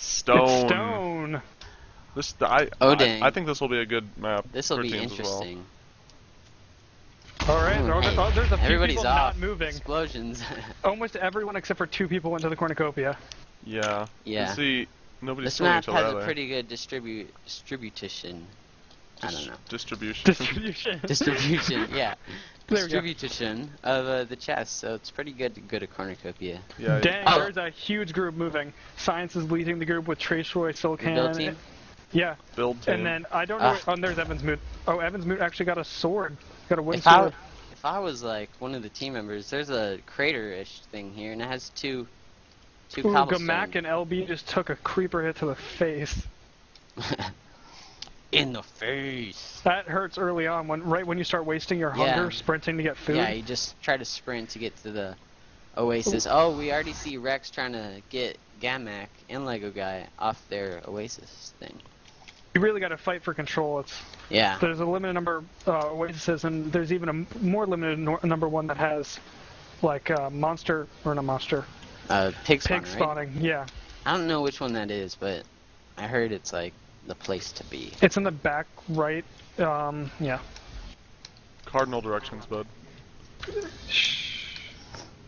Stone. It's stone. I think this will be a good map. This will for be teams interesting. All right, Hey, there's a few everybody's people off. not moving. Explosions. Almost everyone except for 2 people went to the cornucopia. Yeah. Yeah. You see, nobody's This killing map each other has a either. pretty good distribution. I don't know. Distribution. Distribution, yeah. There we go. Distribution of the chest, so it's pretty good to go to cornucopia. Yeah. Dang, Oh. there's a huge group moving. Science is leading the group with Trace Roy, Silicon. Build team? Yeah. Build team. And then I don't know. Oh, there's Evan's Moot. Oh, Evan's Moot actually got a sword. Got a wooden If I, sword. if I was like one of the team members, there's a crater-ish thing here, and it has two Ooh, cobblestone. Gamak and LB just took a creeper hit to the face. In the face. That hurts early on, right when you start wasting your hunger, sprinting to get food. Yeah, you just try to sprint to get to the oasis. Oh, we already see Rex trying to get Gamak and Lego Guy off their oasis thing. You really got to fight for control. Yeah. There's a limited number of oases, and there's even a more limited number one that has, like, monster, or not monster. Pig spawn, Pig right? spawning, yeah. I don't know which one that is, but I heard it's like the place to be. It's in the back right, yeah. Cardinal directions, bud.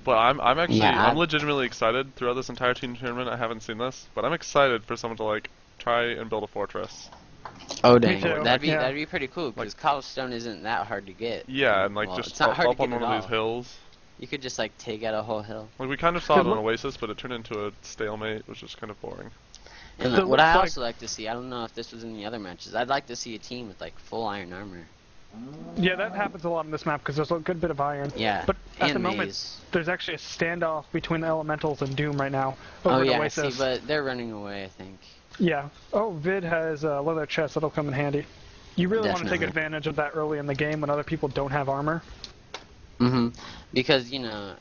But I'm actually I'm legitimately excited throughout this entire team tournament. I haven't seen this, but I'm excited for someone to like try and build a fortress. Oh dang, too. that'd be pretty cool because cobblestone isn't that hard to get. Yeah, and like Well, just it's not hard up to on get one at of these all. hills. You could just like take out a whole hill. Like we kind of saw it on Oasis, but it turned into a stalemate, which is kind of boring. And It what I looks also like to see, I don't know if this was in the other matches, I'd like to see a team with like full iron armor. Yeah, that happens a lot in this map because there's a good bit of iron. Yeah, But at and the moment, maze. there's actually a standoff between the elementals and Doom right now. Over Oh in yeah, I Oasis. see, but they're running away, I think. Yeah. Oh, Vid has a leather chest that'll come in handy. You really want to take Definitely. advantage of that early in the game when other people don't have armor. Because, you know,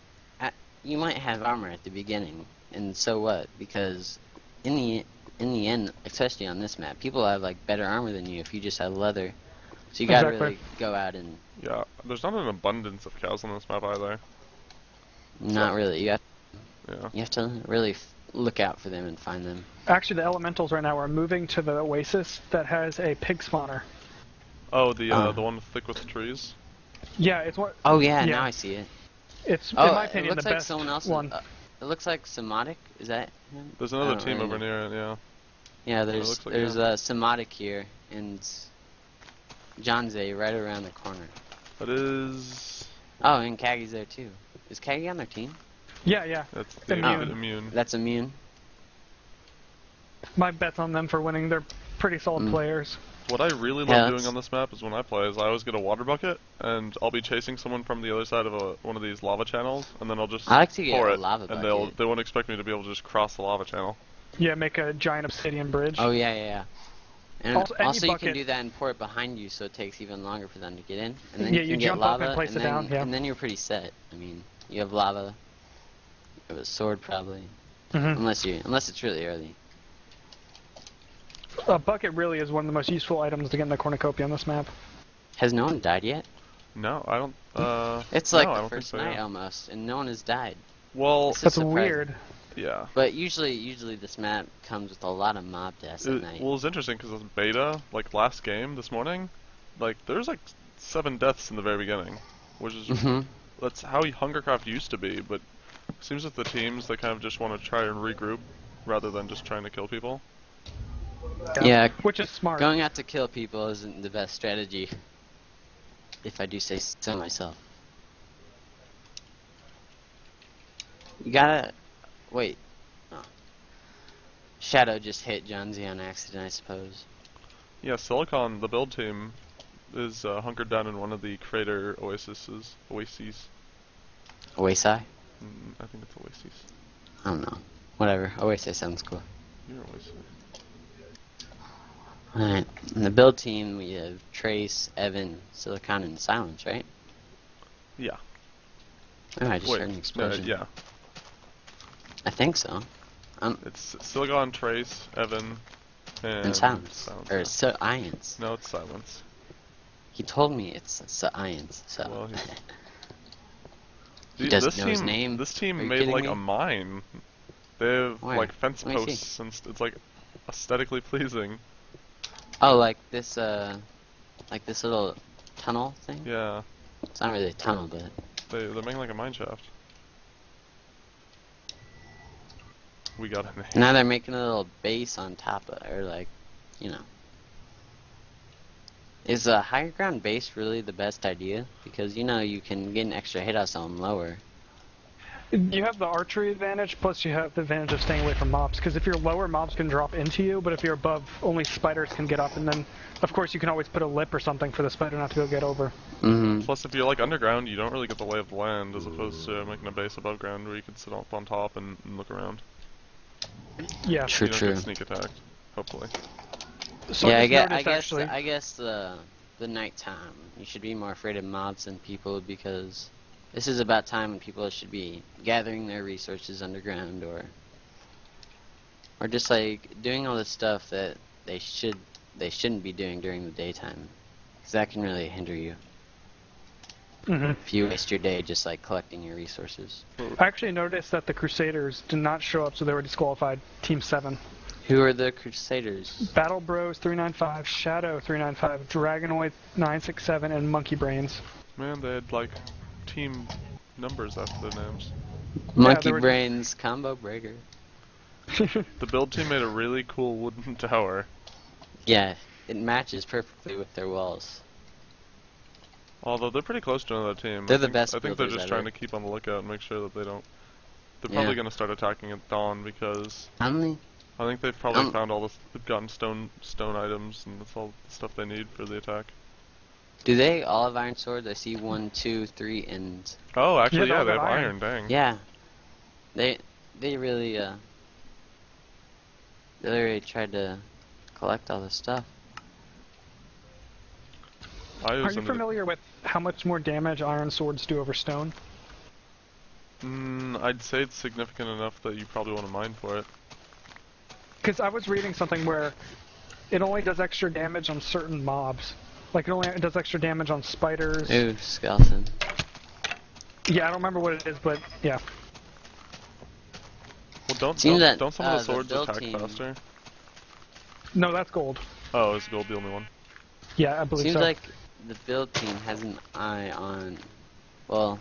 you might have armor at the beginning, and so what? Because in the end, especially on this map, people have like better armor than you if you just have leather. So you gotta Exactly. really go out and Yeah, there's not an abundance of cows on this map either. not really. You Yeah. have to really look out for them and find them. Actually, the elementals right now are moving to the Oasis that has a pig spawner. Oh, the one thick with the trees. Yeah, it's what. Oh yeah, Yeah. now I see it. It's Oh, in my opinion it looks the like best someone else. one. It looks like Somatic. Is that him? There's I another don't team really over know. near it. Yeah. Yeah, looks like there's him. Somatic here and Jonze right around the corner. That is. Oh, and Kaggy's there too. Is Kaggy on their team? Yeah, yeah. That's the Immune. immune. That's immune. My bet's on them for winning. They're pretty solid players. What I really Yeah, love doing that's- on this map is when I play is I always get a water bucket and I'll be chasing someone from the other side of one of these lava channels and then I'll just I like to get pour a it lava and bucket. they won't expect me to be able to just cross the lava channel. Yeah, make a giant obsidian bridge. Oh yeah, yeah, yeah. And Also, any you can bucket- do that and pour it behind you, so it takes even longer for them to get in. And then Yeah, you you can get jump up lava, and place it then, down, yeah. and then you're pretty set. I mean, you have lava. You have a sword probably, Mhm. unless it's really early. A bucket really is one of the most useful items to get in the cornucopia on this map. Has no one died yet? No, I don't. It's no, like I the don't think first so, night yeah. almost, and no one has died. Well, It's That's surprising. weird. yeah. But usually this map comes with a lot of mob deaths at night. Well, it's interesting because this beta, like last game this morning, like there's like 7 deaths in the very beginning, which is that's how Hungercraft used to be. But it seems that the teams they kind of just want to try and regroup rather than just trying to kill people. Yeah, Which is smart. going out to kill people isn't the best strategy, if I do say so myself. You gotta... Wait. Oh. Shadow just hit John Z on accident, I suppose. Yeah, Silicon, the build team, is hunkered down in one of the crater oases. Oases. Oasis? I think it's Oases. I don't know. Whatever. Oasis sounds cool. You're Oasis. Alright. In the build team, we have Trace, Evan, Silicon, and Silence, right? Yeah. Oh, I just Wait, heard an explosion. yeah. I think so. It's Silicon, Trace, Evan, And Silence. Or yeah. Silence. No, it's Silence. He told me it's Silence, so... Well, he doesn't know his team, name. This Are team you made kidding like me? a mine. They have Where? like fence Let me see. posts, and it's like aesthetically pleasing. Oh, like this little tunnel thing? Yeah, It's not really a tunnel, but they're making like a mine shaft. We got a name. now they're making a little base on top of, or like, you know. Is a higher ground base really the best idea? Because, you know, you can get an extra hit on someone lower. You have the archery advantage, plus you have the advantage of staying away from mobs. Because if you're lower, mobs can drop into you, but if you're above, only spiders can get up. And then, of course, you can always put a lip or something for the spider not to be able to get over. Mm-hmm. Plus, if you're like underground, you don't really get the lay of the land, as opposed to making a base above ground where you can sit up on top and look around. Yeah. True, You don't true. get sneak attacked, hopefully. So Yeah, I I guess the nighttime, you should be more afraid of mobs than people, because this is about time when people should be gathering their resources underground, or just like doing all the stuff that they shouldn't be doing during the daytime, because that can really hinder you if you waste your day just like collecting your resources. I actually noticed that the Crusaders did not show up, so they were disqualified. Team 7. Who are the Crusaders? Battle Bros 395, Shadow 395, Dragonoid 967, and Monkey Brains. Man, they had like team numbers after their names. Monkey they were Brains combo breaker. The build team made a really cool wooden tower. Yeah, it matches perfectly with their walls. Although they're pretty close to another team. They're I the think, best I think they're builders just ever. trying to keep on the lookout and make sure that they don't. They're Yeah. probably going to start attacking at dawn because How many? I think they've probably found all the. They've gotten stone items and that's all the stuff they need for the attack. Do they all have iron swords? I see 1, 2, 3, and Oh, actually, Yeah, yeah, they they all have got iron. iron. Dang. yeah, they really tried to collect all this stuff. I Are was you under the- familiar with how much more damage iron swords do over stone? I'd say it's significant enough that you probably want to mine for it. Because I was reading something where it only does extra damage on certain mobs. Like, it does extra damage on spiders. Ooh, skeleton. Yeah, I don't remember what it is, but yeah. Well, don't Seems that, don't some of the the swords build attack team- faster? No, that's gold. Oh, is gold the only one? Yeah, I believe Seems so. like the build team has an eye on, well,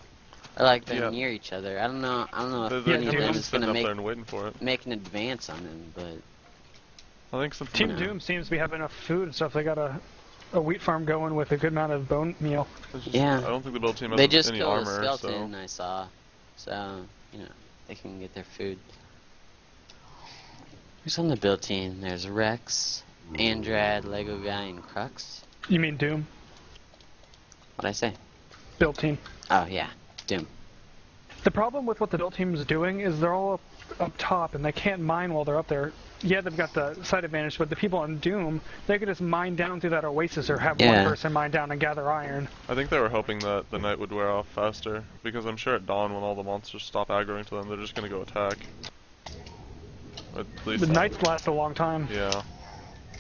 or like they're Yeah. near each other. I don't know if They're any of Doom. them just is sitting gonna up there and waiting for it. make an advance on them, but I think some Team Yeah. Doom seems to be having enough food and stuff. They got a wheat farm going with a good amount of bone meal. it's just- Yeah. I don't think the build team has they just any killed a armor, skeleton. so I saw, so you know they can get their food. Who's on the build team? There's Rex, Andrad, Lego Guy, and Crux. You mean Doom? What'd I say? Build team. Oh yeah, Doom. The problem with what the build team is doing is they're all up top and they can't mine while they're up there. Yeah, they've got the side advantage, but the people on Doom, they could just mine down through that oasis or have Yeah. one person mine down and gather iron. I think they were hoping that the night would wear off faster, because I'm sure at dawn when all the monsters stop aggroing to them, they're just gonna go attack. At least The nights last a long time. Yeah,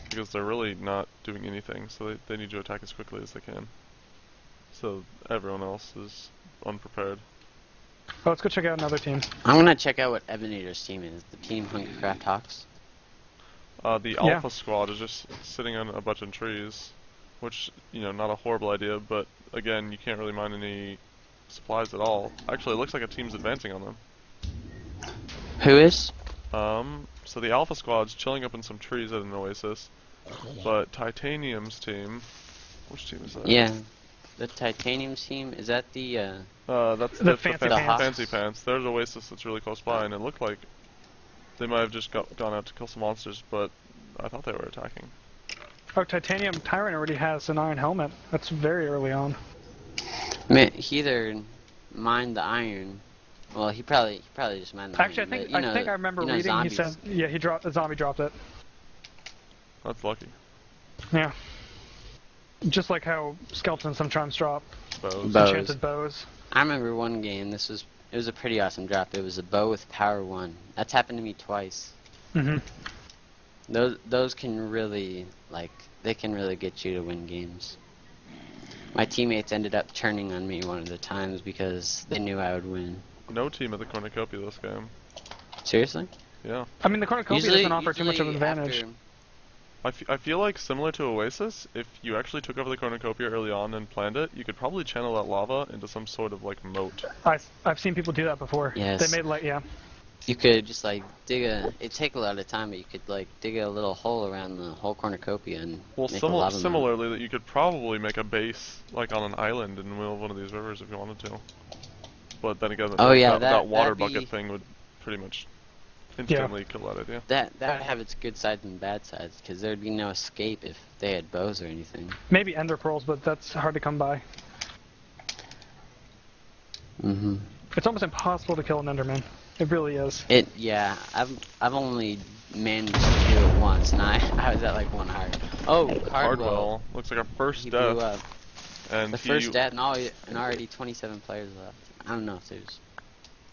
because they're really not doing anything, so they need to attack as quickly as they can. So everyone else is unprepared. Oh, let's go check out another team. I'm gonna check out what Ebeneator's team is. The team Hungercraft Hawks. The Yeah. Alpha Squad is just sitting on a bunch of trees, which, not a horrible idea, but again, you can't really mine any supplies at all. Actually, it looks like a team's advancing on them. Who is? So the Alpha Squad's chilling up in some trees at an oasis, but Titanium's team, which team is that? Yeah, the Titanium team. Is that the? That's The Fancy Pants. Fancy Pants. There's an oasis that's really close by, and it looked like they might have just gone out to kill some monsters, but I thought they were attacking. Oh, Titanium Tyrant already has an iron helmet. That's very early on. He either mined the iron. Well, he probably just mined the Actually, iron. I think but, I think I remember reading. zombies. He said, yeah, the zombie dropped it. That's lucky. Yeah. Just like how skeletons sometimes drop Bows. Bows. enchanted bows. I remember one game. It was a pretty awesome drop. It was a bow with power 1. That's happened to me twice. Mm-hmm. Those can really they can really get you to win games. My teammates ended up turning on me one of the times because they knew I would win. No team at the cornucopia this game. Seriously? Yeah. I mean, the cornucopia doesn't offer too much of an advantage. I feel like similar to Oasis, if you actually took over the cornucopia early on and planned it, you could probably channel that lava into some sort of like moat. I've seen people do that before. Yes. They made like You could just like dig it'd take a lot of time, but you could like dig a little hole around the whole cornucopia and make a lava similarly, that you could probably make a base like on an island in the middle of one of these rivers if you wanted to. But then again, that water bucket thing would pretty much instantly kill that idea. That would have its good sides and bad sides, because there'd be no escape if they had bows or anything. Maybe ender pearls, but that's hard to come by. Mm-hmm. It's almost impossible to kill an enderman. It really is. Yeah. I've only managed to do it once, and I was at like 1 heart. Oh, Cardwell. Looks like our first He death. blew up. And the first death, and already 27 players left. I don't know if there's...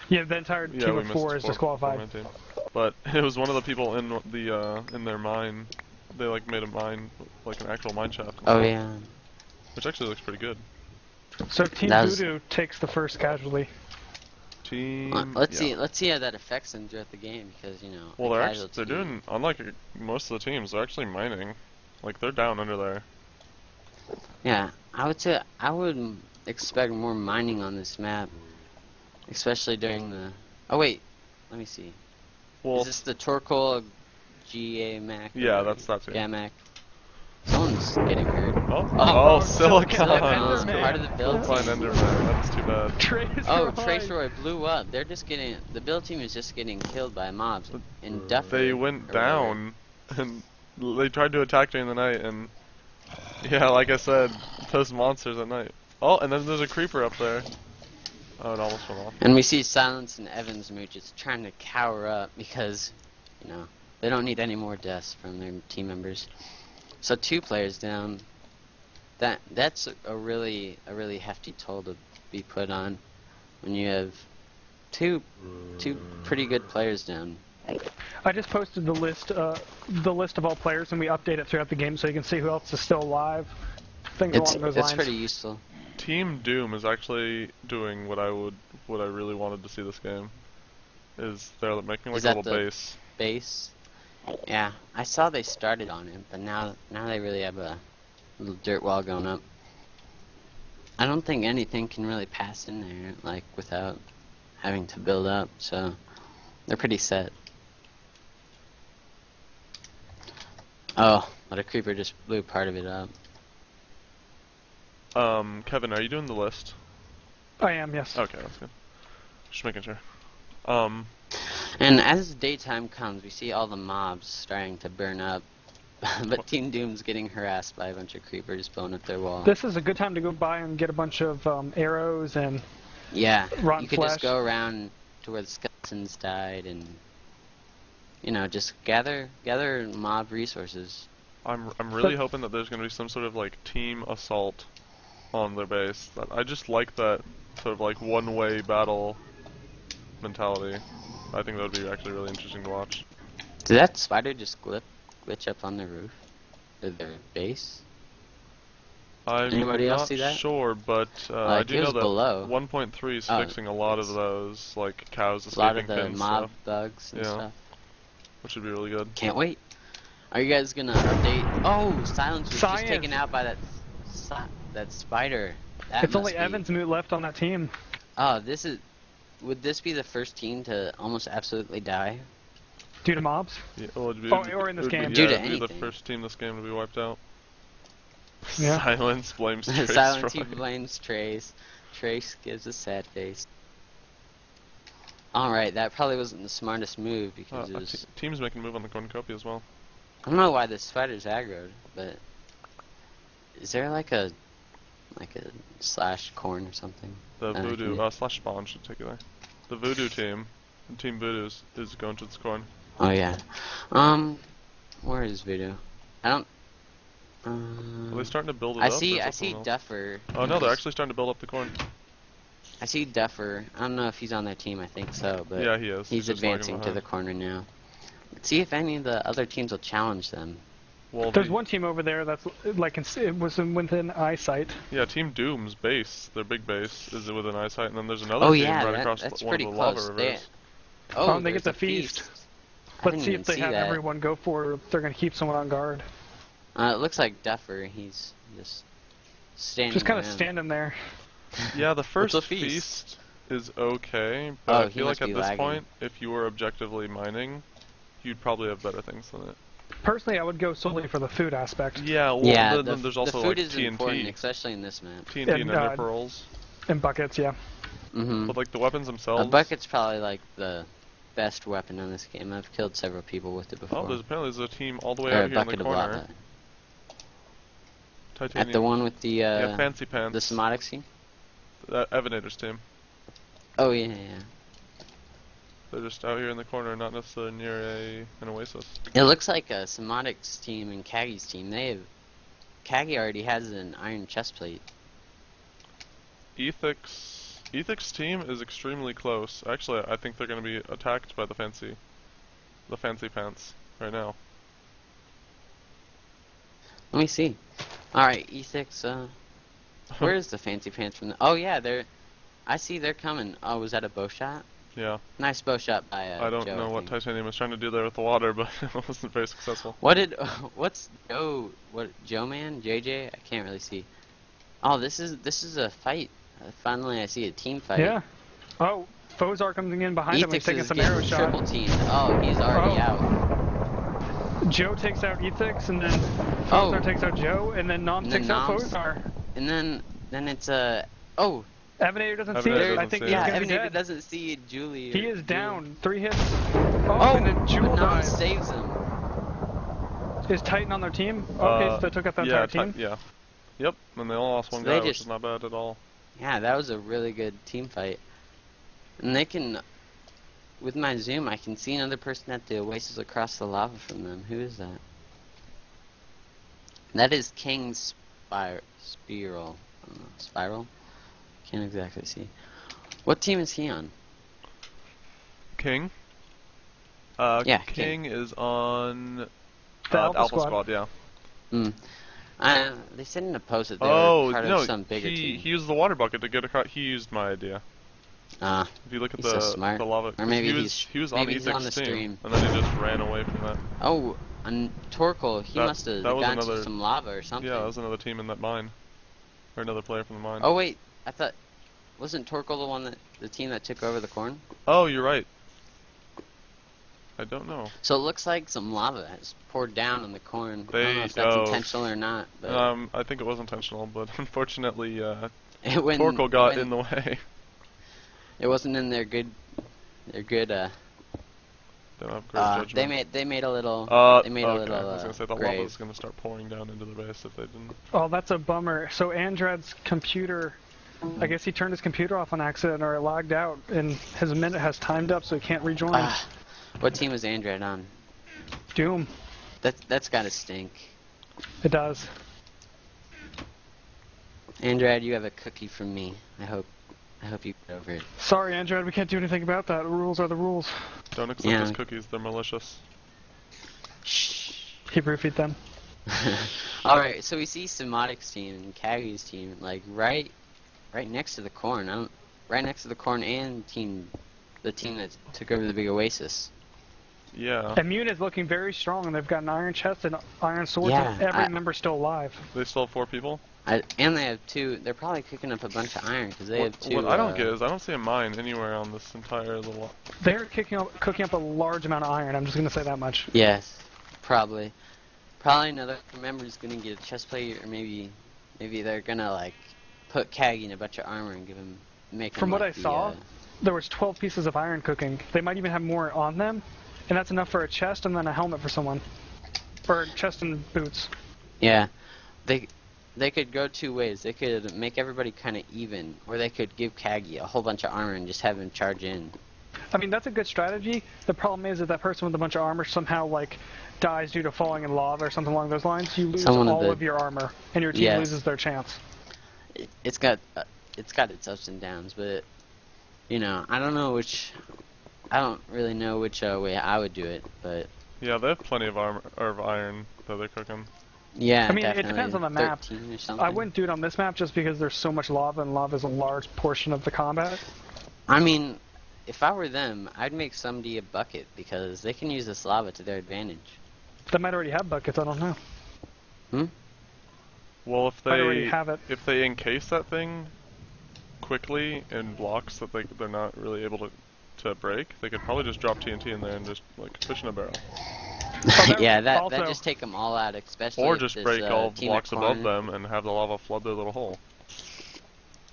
Yeah, the entire team of 4 is disqualified. But it was one of the people in the in their mine. They like made a mine, like an actual mine shaft. Oh yeah. Which actually looks pretty good. So Team Voodoo takes the first casualty. Let's see how that affects them throughout the game, because Well, they're doing, unlike most of the teams, they're actually mining. Like they're down under there. Yeah, I would say I would expect more mining on this map, especially during the. Oh wait, let me see. Well, is this the Torkoal GAMAC? Yeah, that's it. GAMAC. Someone's getting hurt. Oh, Silicon. Part of the build team. Enderman. That's too bad. Trace Roy blew up. They're just getting. The build team is just getting killed by mobs. And Duffer. They went down, and they tried to attack during the night, and yeah, like I said, those monsters at night. Oh, and then there's a creeper up there. Oh, it almost fell off. And we see Silence and Evans Mooch trying to cower up because, they don't need any more deaths from their team members. So 2 players down. That's a really hefty toll to be put on when you have two pretty good players down. I just posted the list of all players, and we update it throughout the game so you can see who else is still alive. Things along those lines. It's pretty useful. Team Doom is actually doing what I really wanted to see this game. Is they're making like a little base. Base? Yeah, I saw they started on it, but now they really have a little dirt wall going up. I don't think anything can really pass in there, like, without having to build up, so they're pretty set. Oh, but a creeper just blew part of it up. Kevin, are you doing the list? I am, yes. Okay, that's good. Just making sure. And as daytime comes, we see all the mobs starting to burn up, but Team Doom's getting harassed by a bunch of creepers blowing up their wall. This is a good time to go by and get a bunch of arrows and rotten you could flesh. Just go around to where the skeletons died and, just gather mob resources. I'm really hoping that there's going to be some sort of like team assault on their base. I just like that sort of like one-way battle mentality. I think that would be actually really interesting to watch. Did that spider just glitch up on the roof? Or their base? Anybody else see that? Sure, but I do know that below. 1.3 is fixing a lot of those, like cows escaping. A lot of the mob bugs and stuff. Which would be really good. Can't wait. Are you guys gonna update? Oh, Silence was just taken out by that spider. It's only Evans Moot left on that team. Oh, would this be the first team to almost absolutely die? Due to mobs? Yeah, well, or in this game? Due to anything. anything. The first team this game to be wiped out. Yeah. Silence blames Trace. Silence blames Trace. Trace gives a sad face. Alright, that probably wasn't the smartest move because it was... Team's making a move on the cornucopia as well. I don't know why this spider's aggroed, but... Is there like a slash corn or something? The voodoo, slash spawn should take it there. The voodoo team, Team Voodoo is going to this corn. Oh yeah. Where is voodoo? I don't... Are they starting to build it I up? see Duffer. Oh no, they're actually starting to build up the corn. I see Duffer. I don't know if he's on their team, I think so, but yeah, he is. He's advancing to the corner now. Let's see if any of the other teams will challenge them. Well, there's one team over there that's like it was within eyesight. Yeah, Team Doom's base, their big base, is within eyesight, and then there's another team right across that's one pretty of the close. lava rivers. They get the feast. Let's see even if they see have that. everyone go for it or if they're going to keep someone on guard. It looks like Duffer. He's just standing Just kind of around. standing there. Yeah, the first What's a feast? feast is okay, but Oh, I he feel like must at be this lagging. point, if you were objectively mining, you'd probably have better things than it. Personally, I would go solely for the food aspect. Yeah, well, Yeah, then there's the also food like is important, TNT, especially in this map. TNT and And, ender pearls. And buckets, yeah. Mm-hmm. But like the weapons A themselves. bucket's probably like the best weapon in this game. I've killed several people with it before. Oh, there's apparently a team all the way or a out here in the bucket of corner. lava. Titanium. At the one with the yeah, fancy the pants. Semotic team. Evanator's team. Oh yeah. They're just out here in the corner, not necessarily near an oasis. It looks like a Semotic's team and Kagi's team. Kagi already has an iron chest plate. Ethic's team is extremely close. Actually, I think they're going to be attacked by the fancy pants right now. Let me see. Alright, Ethic's, where is the fancy pants from oh yeah, I see they're coming. Oh, was that a bow shot? Yeah. Nice bow shot by, I don't Joe, know what think. Titanium was trying to do there with the water, but it wasn't very successful. What's Joe Man? JJ? I can't really see. Oh, this is a fight. Finally I see a team fight. Yeah. Oh, Fozar coming in behind him and Ethix taking is some arrow getting shot. triple teamed. Oh, he's already out. Joe takes out Ethix, and then Fozar takes out Joe, and then Nom And then takes out Nom's- Fozar. And then it's oh Evanator doesn't see Evanator it. I doesn't think see he's it. yeah, gonna be Evan dead. doesn't see Julie. He or is Jewel. down. 3 hits. Oh, and then Jewel but Nom dies. saves him. Is Titan on their team? Okay, so they took out the yeah, entire team. yeah. Yep, and they all lost one So they guy, which just- is not bad at all. Yeah, that was a really good team fight. And they can, with my zoom, I can see another person at the oasis across the lava from them. Who is that? That is King Spiral. I don't know, Spiral? Can't exactly see. What team is he on? King? Yeah, King is on The Alpha Squad. yeah. Hmm. They said in a post that they Oh, were part no, of some bigger he team. used the water bucket to get across. He used my idea. Ah, If you look at He's so the smart. lava, Or 'cause maybe he was on maybe he's on Ethic's the team, stream. and then he just ran away from that. oh, and Torkoal, he That- must have that was gone another- to some lava or something. Yeah, that was another team in that mine, or another player from the mine. Oh wait, I thought, wasn't Torkoal the one the team that took over the corn? Oh, you're right. I don't know. So it looks like some lava has poured down on the corn. I don't know if They- that's oh. intentional or not, but I think it was intentional, but unfortunately, it went. Torkoal got went- in the way. It wasn't in their good. Their good. Don't have great judgment. They made a little. They made okay. a little. I was gonna say the lava grave. was gonna start pouring down into the base if they didn't. Oh, that's a bummer. So Andrad's computer, I guess he turned his computer off on accident or it logged out, and his minute has timed up, so he can't rejoin. What team is Andrade on? Doom. That's gotta stink. It does. Andrade, you have a cookie from me. I hope you get over it. Sorry, Andrad, we can't do anything about that. The rules are the rules. Don't accept Yeah. his cookies; they're malicious. Shh. He roofied them. Alright, so we see Semotic's team and Kagi's team, like, right next to the corn. Right next to the corn and the team that took over the big oasis. Yeah, Immune is looking very strong, and they've got an iron chest and iron swords, Yeah, and every member still alive. they still have 4 people. And they have 2. They're probably cooking up a bunch of iron because they have 2. What I don't get is I don't see a mine anywhere on this entire little. They're cooking up a large amount of iron. I'm just gonna say that much. Yes, probably. Probably another member's gonna get a chest plate, or maybe they're gonna like put Kagi in a bunch of armor and make him. From what like I saw, there was 12 pieces of iron cooking. They might even have more on them, and that's enough for a chest and then a helmet for someone, or chest and boots. Yeah, they could go 2 ways. They could make everybody kind of even, or they could give Kagi a whole bunch of armor and just have him charge in. I mean, that's a good strategy. The problem is that person with a bunch of armor somehow like dies due to falling in lava or something along those lines. You lose all of your armor, and your team Yes. loses their chance. It's got its ups and downs, but I don't really know which way I would do it, but Yeah, they have plenty of armor or iron that they're cooking. yeah, I mean, it definitely depends on the map. 13 or something. I wouldn't do it on this map just because there's so much lava, and lava is a large portion of the combat. I mean, if I were them, I'd make somebody a bucket because they can use this lava to their advantage. They might already have buckets. I don't know. Hmm. Well, if Might already have it. they encase that thing quickly in blocks that they're not really able to break, they could probably just drop TNT in there and just like fish in a barrel. Yeah, that also, just take them all out, especially. Or if just this, break all team blocks at above corner. them and have the lava flood their little hole.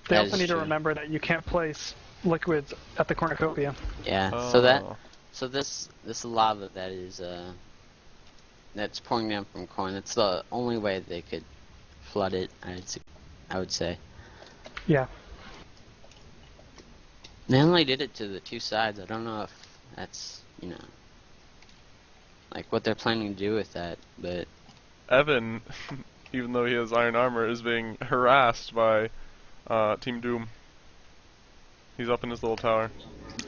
they That also is need to true. remember that you can't place liquids at the cornucopia. Yeah. Oh. So this lava that is that's pouring down from corn. That's the only way they could flood it. I would say. Yeah. They only did it to the two sides. I don't know if that's like what they're planning to do with that, but Evan, even though he has iron armor, is being harassed by Team Doom. He's up in his little tower.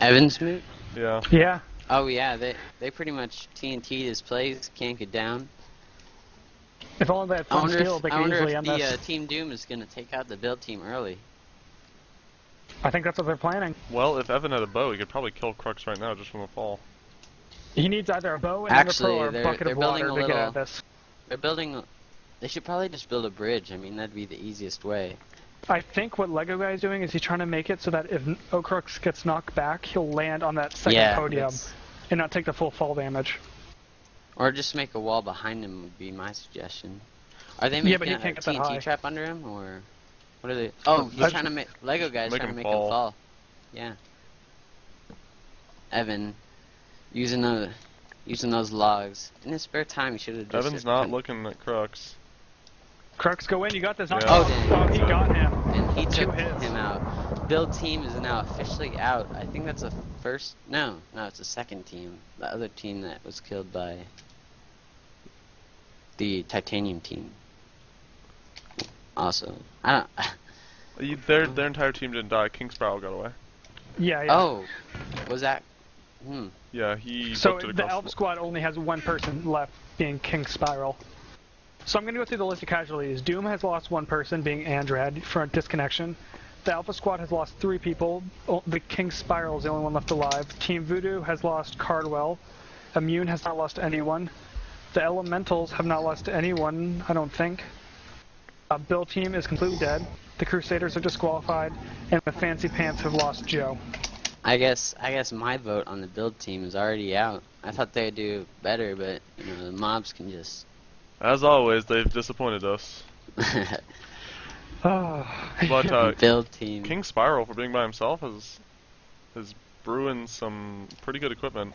Evans move. Yeah. Yeah. Oh yeah, they pretty much TNT'd his plays. Can't get down. If only they had I some wonder skill, if, they I could wonder easily if end the this. Team Doom is gonna take out the build team early. I think that's what they're planning. Well, if Evan had a bow, he could probably kill Crux right now just from a fall. He needs either a bow and Actually, or a they're- bucket they're of building water a to get out little- of this. They're building. They should probably just build a bridge. I mean, that'd be the easiest way. I think what Lego guy is doing is he's trying to make it so that if Ocrux gets knocked back, he'll land on that second Yeah, podium that's- and not take the full fall damage. Or just make a wall behind him would be my suggestion. Are they Yeah, making but he a can't get that TNT high. trap under him, or what are they? Oh, he's trying to make Lego guys Make trying to him make fall. him fall. Yeah. Evan, using those logs in his spare time, he should have just. Evan's not looking at Crux. Crux, go in, you got this. Yeah. Oh, dang. He got him. And he Two took hits. him out. Build team is now officially out. I think that's a first. No, it's a second team. The other team that was killed by the titanium team. Also, I don't. Their entire team didn't die. King Sprout got away. Yeah, yeah. Oh, was that? Yeah, he So booked it the across Elf squad only has one person left, being King Spiral. So I'm going to go through the list of casualties. Doom has lost one person, being Andrad, for a disconnection. The Alpha squad has lost 3 people. The King Spiral is the only one left alive. Team Voodoo has lost Cardwell. Immune has not lost anyone. The Elementals have not lost anyone, I don't think. Bill Team is completely dead. The Crusaders are disqualified. And the Fancy Pants have lost Joe. I guess my vote on the build team is already out. I thought they'd do better, but the mobs can just. As always, they've disappointed us. Oh. But build team. King Spiral, for being by himself, has ruined some pretty good equipment.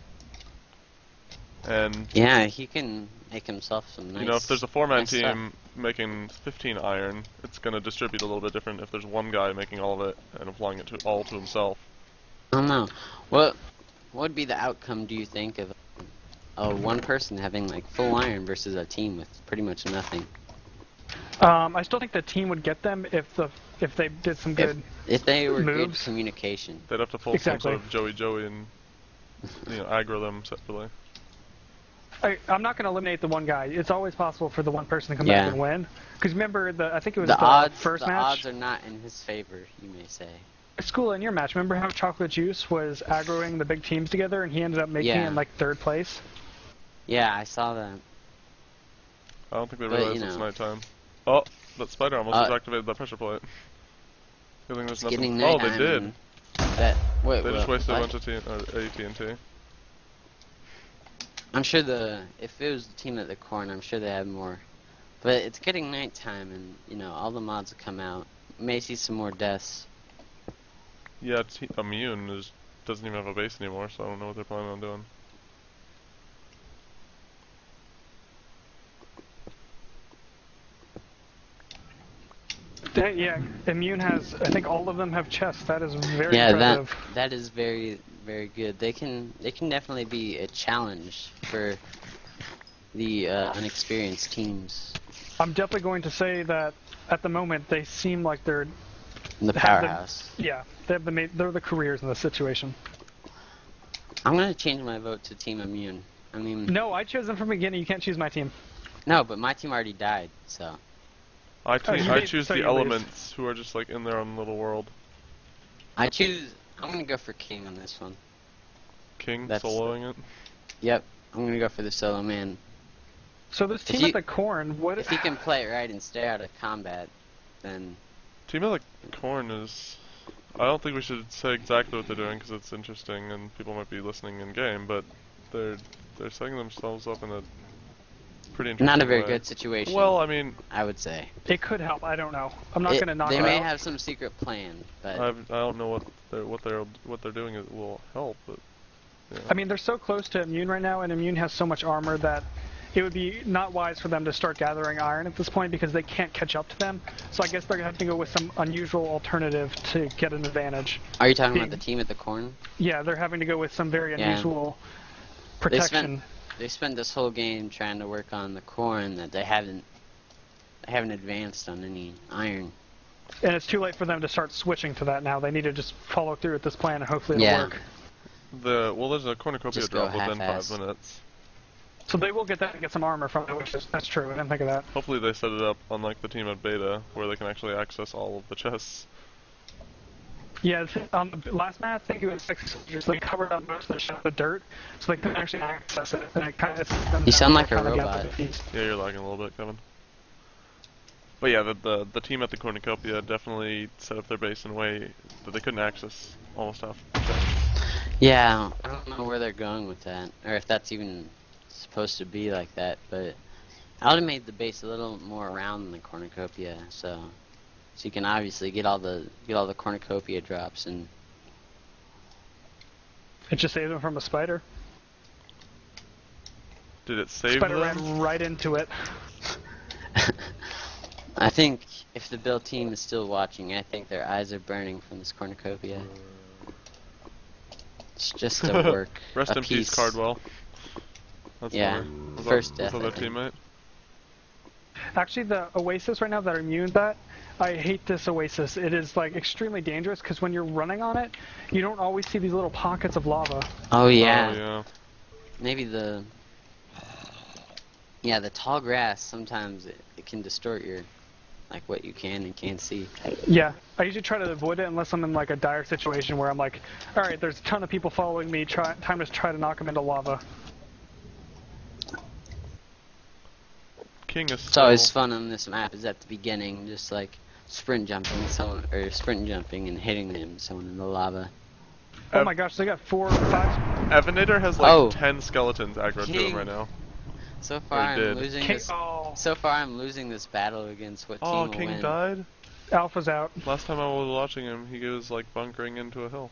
And Yeah, he can make himself some nice. if there's a 4-man nice stuff. team making 15 iron, it's going to distribute a little bit different if there's one guy making all of it and applying it all to himself. I don't know. What would be the outcome, do you think, of one person having like full iron versus a team with pretty much nothing? I still think the team would get them if they did some good. If they were good moves. communication. They'd have to pull Exactly. some sort of Joey and aggro them separately. I'm not going to eliminate the one guy. It's always possible for the one person to come Yeah. back and win. Because remember, I think it was The odds, first the match. odds are not in his favor, you may say. School, in your match, remember how Chocolate Juice was aggroing the big teams together, and he ended up making Yeah. it in like 3rd place? Yeah, I saw that. I don't think they But, realize it's nighttime. Oh, that spider almost Uh, activated that pressure plate. Feeling there's It's getting nothing. Oh, they nighttime did. and That wait, They just what- wasted a what? bunch of AT&T. I'm sure if it was the team at the corn, I'm sure they had more. But it's getting nighttime, and all the mods will come out. May see some more deaths. Yeah, Immune doesn't even have a base anymore, so I don't know what they're planning on doing. Yeah, Immune has. I think all of them have chests. That is very Yeah, impressive. that is very very good. They can definitely be a challenge for the unexperienced teams. I'm definitely going to say that at the moment they seem like they're. In the have the- powerhouse. Yeah, they're the careers in this situation. I'm gonna change my vote to Team Immune. I mean, No, I chose them from the beginning. You can't choose my team. no, but my team already died, so. I you I made- choose so the you leave. elements who are just like in their own little world. I choose I'm gonna go for King on this one. King That's soloing it. Yep, I'm gonna go for the solo man. So this team at the corn, what if he can play it right and stay out of combat, then Team of the Corn is. I don't think we should say exactly what they're doing because it's interesting and people might be listening in game, but they're setting themselves up in a pretty interesting not a very way. good situation. Well, I mean, I would say it could help. I don't know. I'm not gonna knock it They out. may have some secret plan, but I don't know what they're doing will help, but. Yeah. I mean, they're so close to Immune right now, and Immune has so much armor that it would be not wise for them to start gathering iron at this point because they can't catch up to them. So I guess they're going to have to go with some unusual alternative to get an advantage. Are you talking about the team at the corn? Yeah, they're having to go with some very unusual protection. They spent this whole game trying to work on the corn that they haven't advanced on any iron. And it's too late for them to start switching to that now. They need to just follow through with this plan and hopefully it'll work. There's a cornucopia drop within 5 minutes. So they will get that and get some armor from it, that's true. I didn't think of that. Hopefully they set it up unlike the team at beta, where they can actually access all of the chests. Yeah, last match I think it was 6 soldiers. They covered up most of the shot with dirt, so they couldn't actually access it. And it kind of you sound like a robot. Yeah, you're lagging a little bit, Kevin. But yeah, the team at the cornucopia definitely set up their base in a way that they couldn't access almost half. Yeah, I don't know where they're going with that, or if that's even supposed to be like that, but I would have made the base a little more round than the cornucopia, so you can obviously get all the cornucopia drops, and it just saved them from a spider. Did it save Spider them? ran right into it. I think if the build team is still watching, I think their eyes are burning from this cornucopia. It's just a work. Rest a in piece. peace, Cardwell. That's yeah, first death. Was that their teammate? Actually, the Oasis right now that are immune to that, I hate this Oasis. It is like extremely dangerous because when you're running on it, you don't always see these little pockets of lava. Oh yeah. Oh, yeah. Maybe the tall grass sometimes it can distort your what you can and can't see. Yeah, I usually try to avoid it unless I'm in like a dire situation where I'm like, all right, there's a ton of people following me. Time to try to knock them into lava. King is it's always fun on this map is at the beginning, just like sprint jumping and hitting them someone in the lava. Oh my gosh, they got 4 or 5. Evanator has like 10 skeletons aggroed to him right now. So far I'm losing this. So far I'm losing this battle against what team will King win. died? Alpha's out. Last time I was watching him, he was like bunkering into a hill.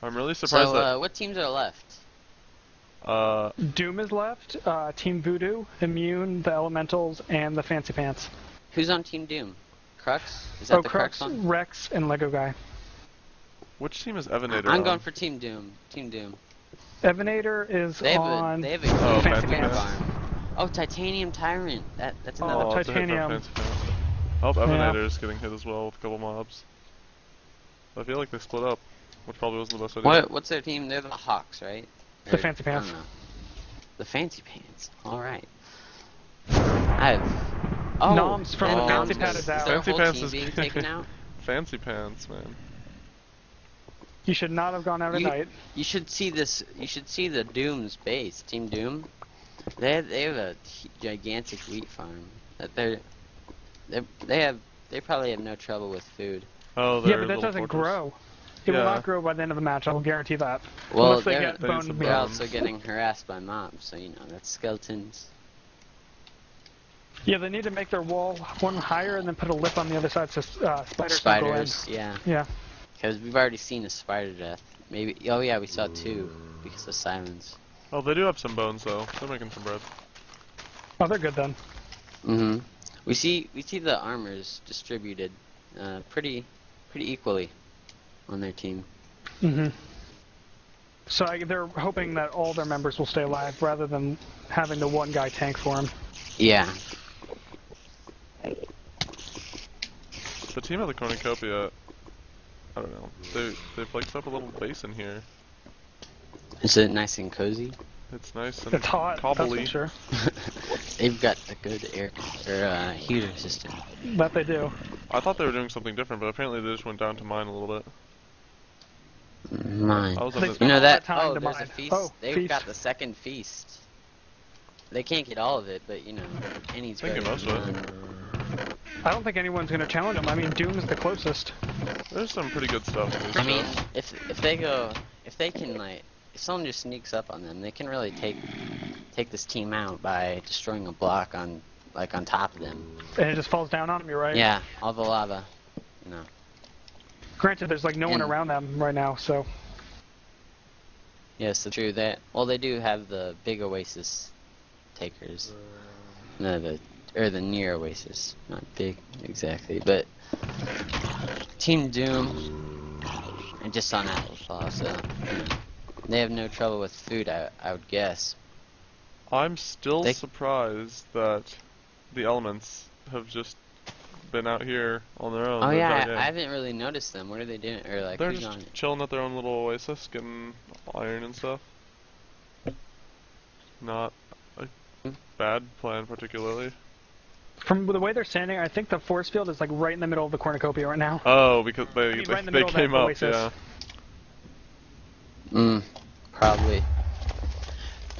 I'm really surprised that. What teams are left? Doom is left, Team Voodoo, Immune, the Elementals, and the Fancy Pants. Who's on Team Doom? Crux? Is that the Crux one? Rex, and Lego Guy. Which team is Evanator I'm on? going for Team Doom. Team Doom. Evanator is on... They have a Fancy Pants. Oh, Titanium Tyrant. That's another Titanium. I hope Evanator is getting hit as well with a couple mobs. I feel like they split up, which probably wasn't the best idea. What's their team? They're the Hawks, right? The Fancy Pants. The Fancy Pants. Alright. Noms from the Fancy Pants is out. Fancy Pants is being taken out? Fancy Pants, man. You should not have gone out at night. You should see this. You should see the Doom's base, Team Doom. They have a gigantic wheat farm. They probably have no trouble with food. Oh, yeah, but that doesn't grow. It will not grow by the end of the match. I will guarantee that. Well, unless they get boned they're also getting harassed by mobs, so that's skeletons. Yeah, they need to make their wall one higher and then put a lip on the other side so spiders can go in. Yeah. Yeah. Because we've already seen a spider death. Maybe. Oh yeah, we saw 2 because of Simons. Oh, they do have some bones though. They're making some bread. Oh, they're good then. Mhm. We see the armors distributed pretty equally on their team. Mhm. So they're hoping that all their members will stay alive rather than having the one guy tank for them. Yeah. The team of the cornucopia, I don't know. They've like set up a little base in here. Is it nice and cozy? It's nice and it's hot. cobbly. That's for sure. They've got a good heater system. That they do. I thought they were doing something different, but apparently they just went down to mine a little bit. Mine. I was They under. spent You know all that? time Oh, to there's a mine. feast. Oh, They've feast. got the second feast. They can't get all of it, but you know, any's They can better get than most of it. none. I don't think anyone's gonna challenge them. I mean, Doom's the closest. There's some pretty good stuff in these I mean, shows. if they can like, if someone just sneaks up on them, they can really take this team out by destroying a block on top of them. And it just falls down on them, you're right? Yeah, all the lava. You know. Granted, there's like no one And- around them right now, so. Yes, it's true that. Well, they do have the big oasis takers. No, the near oasis, not big exactly, but Team Doom and just on Applespaw, so you know, they have no trouble with food. I would guess. I'm still They- surprised that the elements have just been out here on their own. Oh the yeah, entire game. I haven't really noticed them. What are they doing? Or like They're who's on just it? chilling at their own little oasis, getting iron and stuff. Not a bad plan particularly. From the way they're standing, I think the force field is like right in the middle of the cornucopia right now. Oh, because they I mean, right in the they middle of that came up, oasis. yeah. Probably.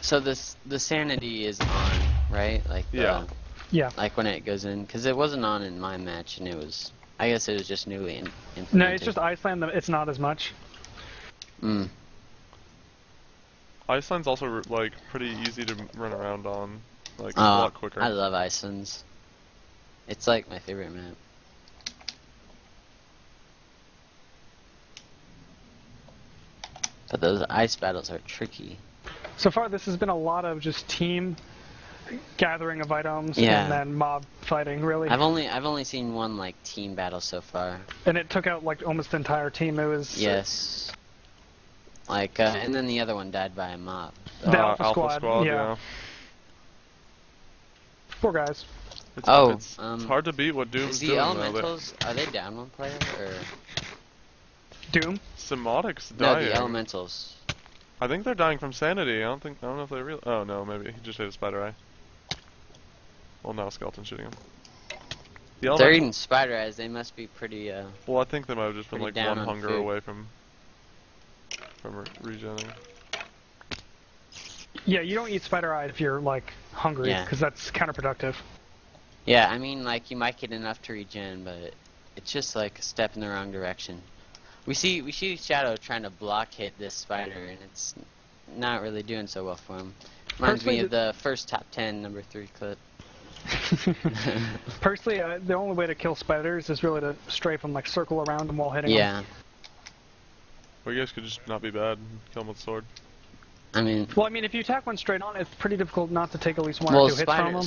So the sanity is on, right? Like Yeah. Yeah. like when it goes in, because it wasn't on in my match, and it was. I guess it was just newly implemented. No, it's just Iceland. It's not as much. Mm. Iceland's also like pretty easy to run around on, like it's a Oh, lot quicker. I love Iceland's. It's like my favorite map. But those ice battles are tricky. So far, this has been a lot of just team gathering of items Yeah. and then mob fighting, really. I've only seen one like team battle so far. And it took out like almost the entire team. It was Yes. Like and then the other one died by a mob. The Alpha Squad, yeah. yeah. Poor guys. It's, Oh, it's hard to beat what Doom's Is the doing elementals are they down one player or Doom. though. Symotic's no dying. the elementals? I think they're dying from sanity. I don't know if they really. Oh no, maybe he just hit a spider eye. Well, now a skeleton shooting him. The If they're elemental. eating spider eyes, they must be pretty Well, I think they might have just been pretty like down one on hunger food. away from regenning. Yeah, you don't eat spider eye if you're like hungry, Yeah. because that's counterproductive. Yeah, I mean, like, you might get enough to regen, but it's just, like, a step in the wrong direction. We see Shadow trying to block hit this spider, and it's not really doing so well for him. Reminds me Personally, of the first top 10 number 3 clip. Personally, the only way to kill spiders is really to strafe them, like circle around them while hitting them. Yeah, Or you guys could just not be bad and kill him with a sword. I mean, Well, I mean, if you attack one straight on, it's pretty difficult not to take at least one well, or two hits from them.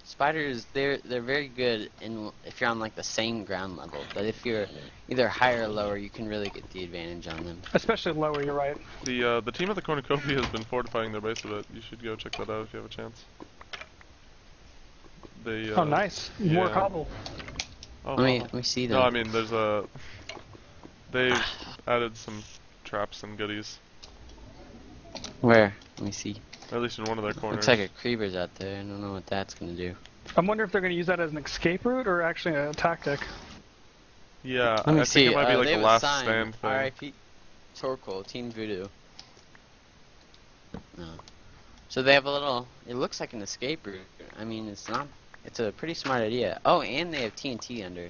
spiders, they're very good if you're on, like, the same ground level. But if you're either higher or lower, you can really get the advantage on them. Especially lower, you're right. The team at the cornucopia has been fortifying their base a bit. You should go check that out if you have a chance. They. Oh, nice. More yeah. cobble. Oh, Let me see them. no, I mean there's a. They've added some traps and goodies. Where? Let me see. At least in one of their corners. Looks like a creeper's out there. I don't know what that's gonna do. I wonder if they're going to use that as an escape route or actually a tactic. Yeah, Let me I see. think it might be like they the have a last sign. stand thing. R.I.P. Torkoal, Team Voodoo. No. So they have a little. It looks like an escape route. I mean, it's not. It's a pretty smart idea. Oh, and they have TNT under.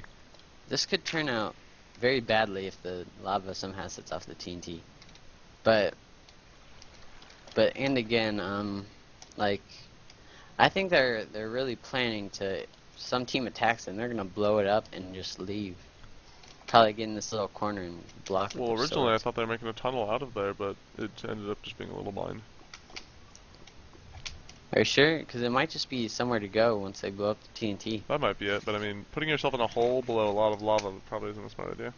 This could turn out very badly if the lava somehow sets off the TNT. But and again, like, I think they're really planning to. Some team attacks them, they're gonna blow it up and just leave. Probably get in this little corner and block it. Well, originally I thought they were making a tunnel out of there, but it ended up just being a little mine. Are you sure? Because it might just be somewhere to go once they blow up the TNT. That might be it, but I mean, putting yourself in a hole below a lot of lava probably isn't a smart idea.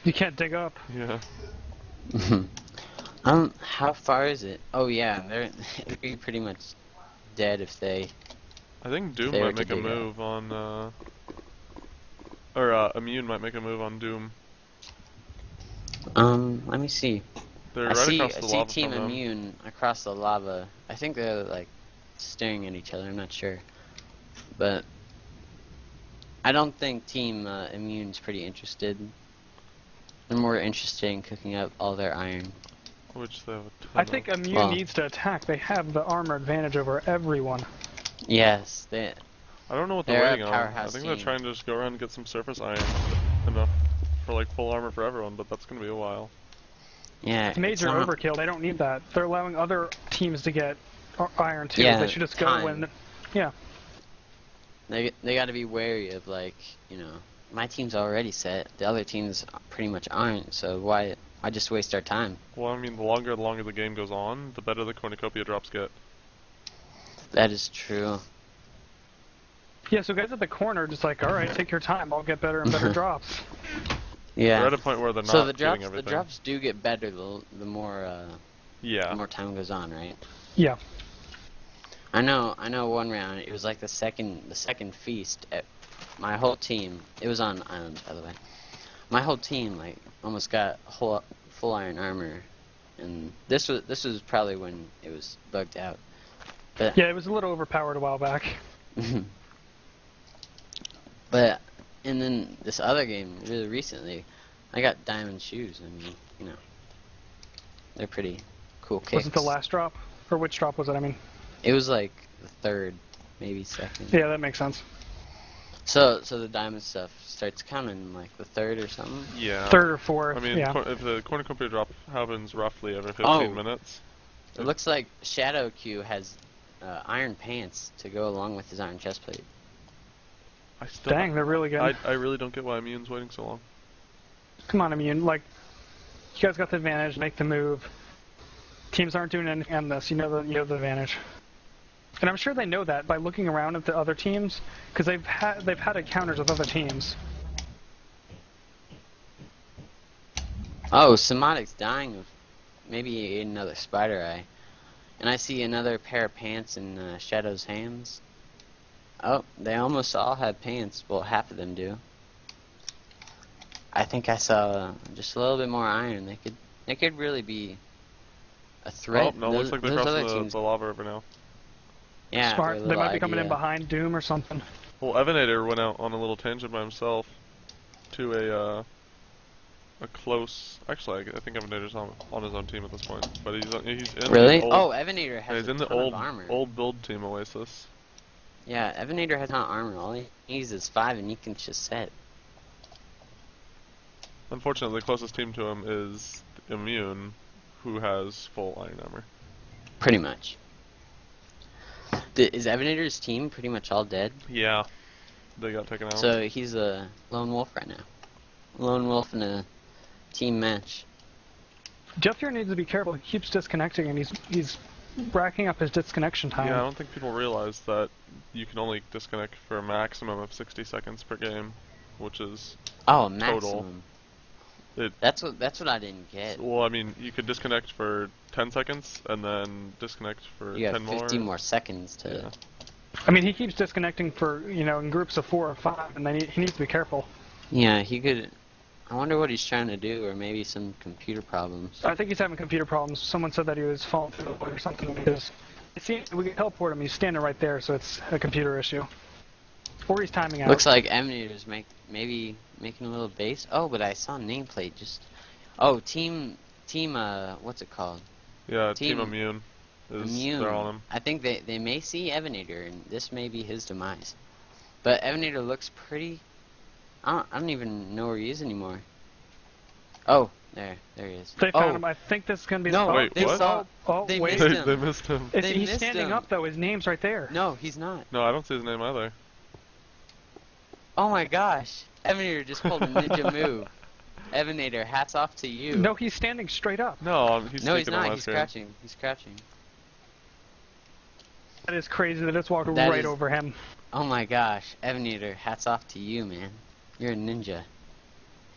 You can't dig up. Yeah. How far is it? Oh yeah, it'd be pretty much dead if they. I think Doom They were might to make a dig up. move on, or Immune might make a move on Doom. Let me see. They're I right see across the lava Team from them. Immune across the lava. I think they're like staring at each other. I'm not sure, but I don't think Team Immune's pretty interested. They're more interested in cooking up all their iron. Which they have a ton I think of. Immune needs to attack. They have the armor advantage over everyone. Yes, I don't know what they're they're a waiting on. I powerhouse think they're team. trying to just go around and get some surface iron enough for like full armor for everyone, but that's gonna be a while. Yeah, It's major not- overkill. They don't need that. They're allowing other teams to get iron too. Yeah, They should just go time. when. Yeah. They got to be wary of my team's already set. The other teams pretty much aren't. So why just waste our time? Well, I mean, the longer the game goes on, the better the cornucopia drops get. That is true. Yeah, so guys at the corner just like, all right, take your time. I'll get better and better drops. Yeah. They're at a point where they're not So the getting drops everything. do get better the more Yeah. the more time goes on, right? Yeah. I know one round it was like the second feast at my whole team. It was on island, by the way. My whole team like almost got full iron armor, and this was probably when it was bugged out. But Yeah, it was a little overpowered a while back. but and then this other game really recently, I got diamond shoes. I mean, they're pretty cool kicks. Was it the last drop? Or which drop was it, I mean? It was like the third, maybe second. Yeah, that makes sense. So the diamond stuff starts coming like the third or something. Yeah. Third or fourth, I mean, yeah. if the cornucopia drop happens roughly every 15 Oh. minutes. It looks like Shadow Q has iron pants to go along with his iron chestplate. I still Dang, they're really good. I really don't get why Immune's waiting so long. Come on, Immune. Like, you guys got the advantage. Make the move. Teams aren't doing anything on this. You have the advantage. And I'm sure they know that by looking around at the other teams, because they've had encounters with other teams. Oh, Samadic's dying of maybe another spider eye. And I see another pair of pants in Shadow's hands. Oh, they almost all have pants. Well, half of them do. I think I saw just a little bit more iron. They could really be a threat. Oh, no, looks like they're those other crossing teams. the lava river now. Yeah, Smart. their They might little be coming in idea. behind Doom or something. Well, Evenator went out on a little tangent by himself to a close. Actually, I think Evenator's on his own team at this point, but he's in Really? the Oh, old, Evenator yeah, has he's a in the ton old of armor. old build team Oasis. Yeah, Evenator has not armor. All he needs is 5, and he can just set. Unfortunately, the closest team to him is Immune, who has full iron armor. Pretty much. Is Evenator's team pretty much all dead? Yeah, they got taken out. So he's a lone wolf right now. Lone wolf in a team match. Jeff here needs to be careful. He keeps disconnecting, and he's racking up his disconnection time. Yeah, I don't think people realize that you can only disconnect for a maximum of 60 seconds per game, which is Oh, maximum. That's what I didn't get. well. I mean, you could disconnect for 10 seconds and then disconnect for You 10 have 50 more seconds to. Yeah. I mean, he keeps disconnecting for, in groups of 4 or 5, and then he needs to be careful. Yeah, he could. I wonder what he's trying to do, or maybe some computer problems. I think he's having computer problems. Someone said that he was falling through the void or something because we can teleport him. He's standing right there, so it's a computer issue. Or he's timing out. Looks like Eminator's maybe making a little base. Oh, but I saw nameplate just. Oh, team. What's it called? Yeah, Team Team Immune. Immune. They're on him. I think they may see Evenator, and this may be his demise. But Evenator looks pretty. I don't even know where he is anymore. Oh, there he is. They oh, found him. I think this is going to be No, the wait, they what? saw. Oh, they wait. missed They, him. they missed him. They He's missed standing him. up, though. His name's right there. No, he's not. No, I don't see his name either. Oh my gosh, Evenator just pulled a ninja move. Evenator, hats off to you. No, he's standing straight up. No, he's No, he's sneaking on not. my He's screen. crouching. He's crouching. That is crazy. They just walked That right is- over him. Oh my gosh, Evenator, hats off to you, man. You're a ninja.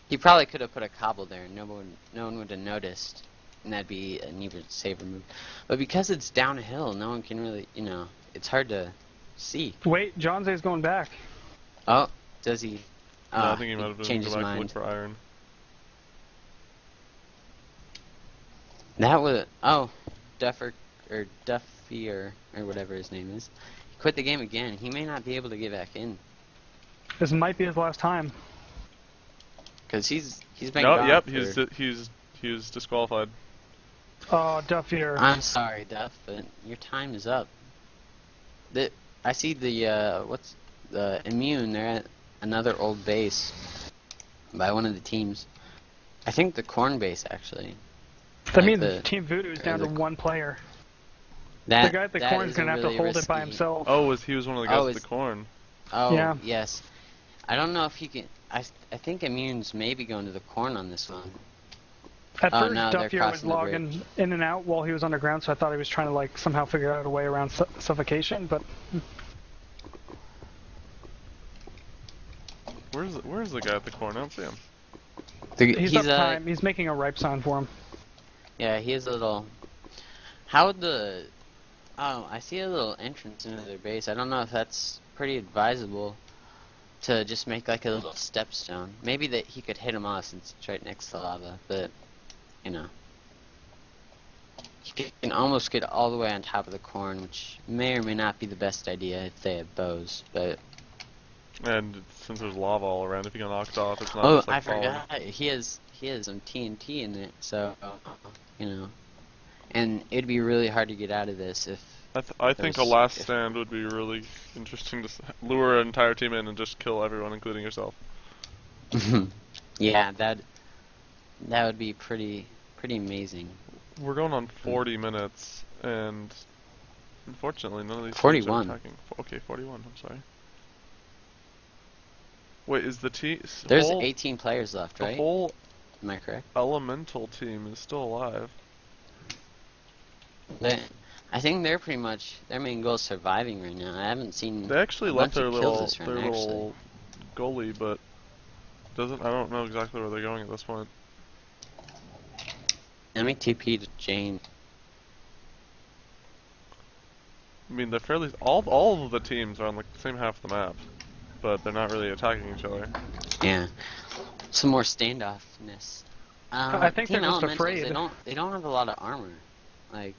He probably could have put a cobble there, and no one would have noticed, and that'd be an even safer move. But because it's downhill, no one can really, it's hard to see. Wait, John Zay's going back. Oh, does he? No, I think he might have been changed his going back to mind. look for iron. That was Duffy or whatever his name is. He quit the game again. He may not be able to get back in. This might be his last time. Because he's been No, gone yep, for... he's disqualified. Oh, Duff, you're... I'm sorry, Duff, but your time is up. I see the, what's the Immune, they're at another old base by one of the teams. I think the Corn base, actually. That means Team Voodoo is down to one player. The guy at the Corn is going to have to hold it by himself. Oh, he was one of the guys at the Corn. Oh, yeah. Yes. I don't know if he can... I think Immune's maybe going to the Corn on this one. At first, no, Duffier was logging in and out while he was underground, so I thought he was trying to like somehow figure out a way around suffocation, but... Where's the guy at the Corn? I don't see him. He's up time. He's making a ripe sign for him. Yeah, he is a little... How would the... Oh, I see a little entrance into their base. I don't know if that's pretty advisable to just make like a little stepstone. Maybe that he could hit him off since it's right next to lava, but, you know. He can almost get all the way on top of the Corn, which may or may not be the best idea if they have bows, but... And since there's lava all around, if you get knocked off, it's not Oh, just like I forgot. He has some TNT in it, so, you know. And it'd be really hard to get out of this if... I think a last stand would be really interesting to lure an entire team in and just kill everyone, including yourself. Yeah, that would be pretty amazing. We're going on 40 minutes, and unfortunately none of these 41. teams are attacking. Okay, 41, I'm sorry. Wait, is the team... There's 18 players left, right? The whole Am I correct? elemental team is still alive. I think they're pretty much... Their main goal is surviving right now. I haven't seen... They actually left their little run, goalie, but I don't know exactly where they're going at this point. Let me TP to Jane. I mean, they're fairly... All of the teams are on like the same half of the map, but they're not really attacking each other. Yeah. Some more standoffness. I think they're just afraid. They don't have a lot of armor. Like,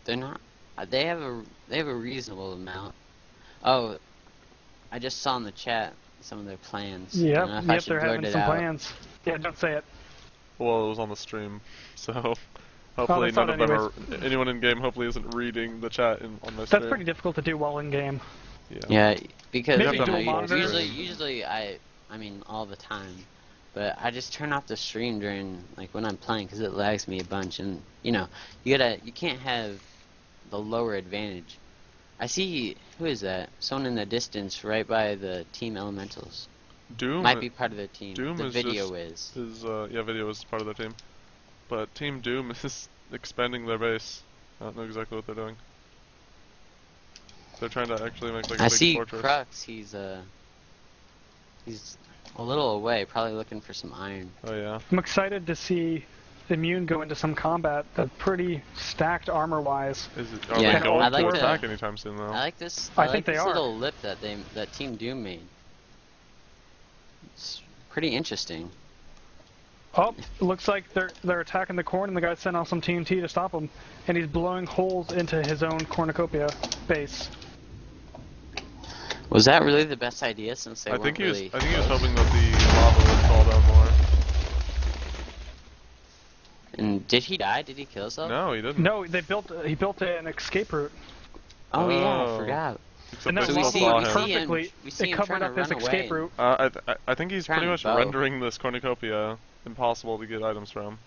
they're not... They have a reasonable amount. Oh, I just saw in the chat some of their plans. Yep, they're having some plans. Yeah, don't say it. Well, it was on the stream, so hopefully none of them are... Anyone in game hopefully isn't reading the chat on my stream. That's pretty difficult to do while in game. Yeah, because usually I mean all the time, but I just turn off the stream during like when I'm playing because it lags me a bunch, and you know you can't have the lower advantage. I see, who is that? Someone in the distance right by the team elementals. Doom might be part of their team. Doom the is video Video is part of their team, but Team Doom is expanding their base. I don't know exactly what they're doing. They're trying to actually make like a big fortress. Crux. He's a little away, probably looking for some iron. Oh yeah. I'm excited to see Immune go into some combat. They're pretty stacked armor-wise. Are they going to attack anytime soon though? I like this. I think they are. Little lip that Team Doom made. It's pretty interesting. Oh, looks like they're attacking the Corn, and the guy sent out some TNT to stop him, and he's blowing holes into his own cornucopia base. Was that really the best idea? Since they I think he was hoping that the lava would fall down more. And did he die? Did he kill himself? No, he didn't. No, he built an escape route. Oh yeah, I forgot. And that lava perfectly. It covered up his escape route. I think he's pretty much rendering this cornucopia impossible to get items from.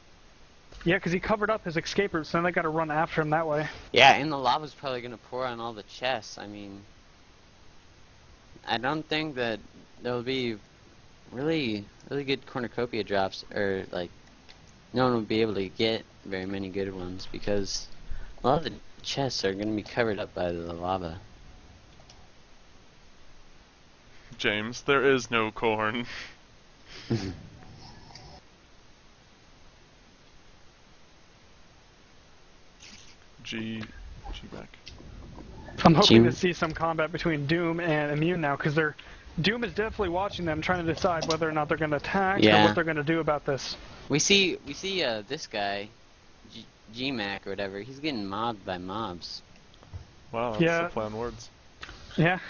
Yeah, because he covered up his escape route, so then they got to run after him that way. Yeah, and the lava's probably going to pour on all the chests. I mean, I don't think that there'll be really good cornucopia drops, or like, no one will be able to get very many good ones because a lot of the chests are going to be covered up by the lava. James, there is no corn. G back. I'm hoping to see some combat between Doom and Immune now, because Doom is definitely watching them, trying to decide whether or not they're going to attack or what they're going to do about this. We see this guy, G-Mac or whatever. He's getting mobbed by mobs. Wow, that's the plan words. Yeah.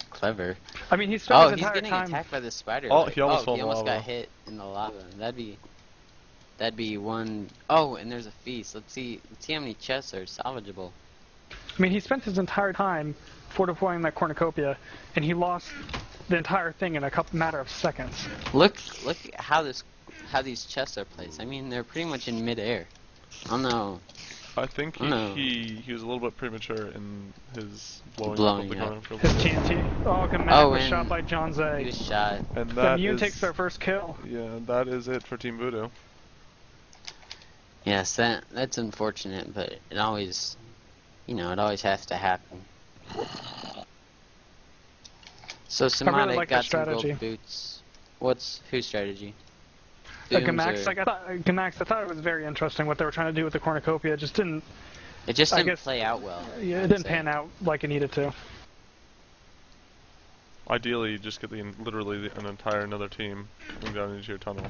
Clever. I mean, he spent Oh, his he's entire getting time. attacked by the spider. Oh, like, he almost fell in he the almost lava. got hit in the lava. That'd be one. Oh, and there's a feast. Let's see how many chests are salvageable. I mean, he spent his entire time fortifying that cornucopia, and he lost the entire thing in a matter of seconds. Look at how these chests are placed. I mean, they're pretty much in midair. I don't know. I think he was a little bit premature in his blowing up of the cornucopia. His TNT. Oh, Gamak was shot by John Zay. He was shot. And that Immune takes their first kill. Yeah, that is it for Team Voodoo. Yes, that's unfortunate, but it always, it always has to happen. So Somatic like got the some strategy. gold boots. Whose strategy? Gamax, I thought it was very interesting what they were trying to do with the cornucopia. It just didn't play out well. Yeah, it didn't pan out like it needed to. Ideally, you just get literally an entire another team coming down into your tunnel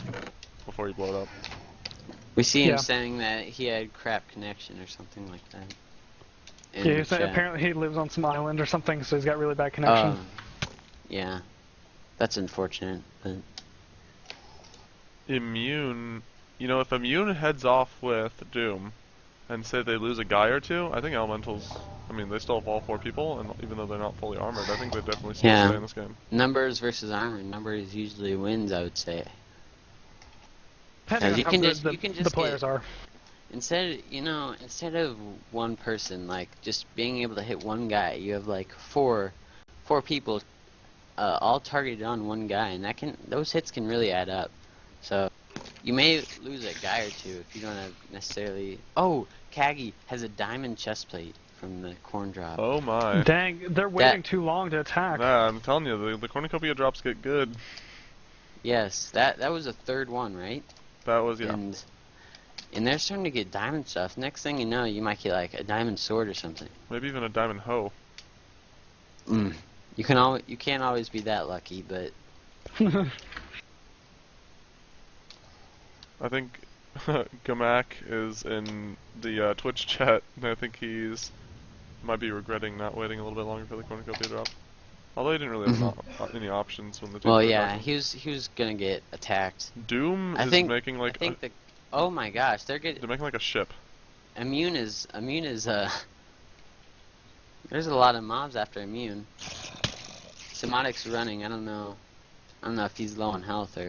before you blow it up. We see him saying that he had crap connection or something like that. Yeah, he said apparently he lives on some island or something, so he's got really bad connection. Yeah, that's unfortunate. But Immune, if Immune heads off with Doom, and say they lose a guy or two, I think Elementals, they still have all 4 people, and even though they're not fully armored, I think they definitely still stay in this game. Numbers versus armor. Numbers usually wins, I would say. Depending on how good the players are. Instead of one person, like, just being able to hit one guy, you have, like, four people all targeted on one guy, and those hits can really add up. So, you may lose a guy or two if you don't have necessarily... Oh, Kagi has a diamond chest plate from the corn drop. Oh my. Dang, they're waiting too long to attack. Nah, I'm telling you, the cornucopia drops get good. Yes, that was the third one, right? That was, yeah. And they're starting to get diamond stuff. Next thing you know, you might get like a diamond sword or something. Maybe even a diamond hoe. You can't always be that lucky, but I think Gamak is in the Twitch chat, and I think might be regretting not waiting a little bit longer for the cornucopia drop. Although he didn't really have any options when the team. Well, yeah, he was gonna get attacked. Doom is making like. Oh my gosh, they're making like a ship. Immune is There's a lot of mobs after Immune. Somatic's running. I don't know if he's low on health or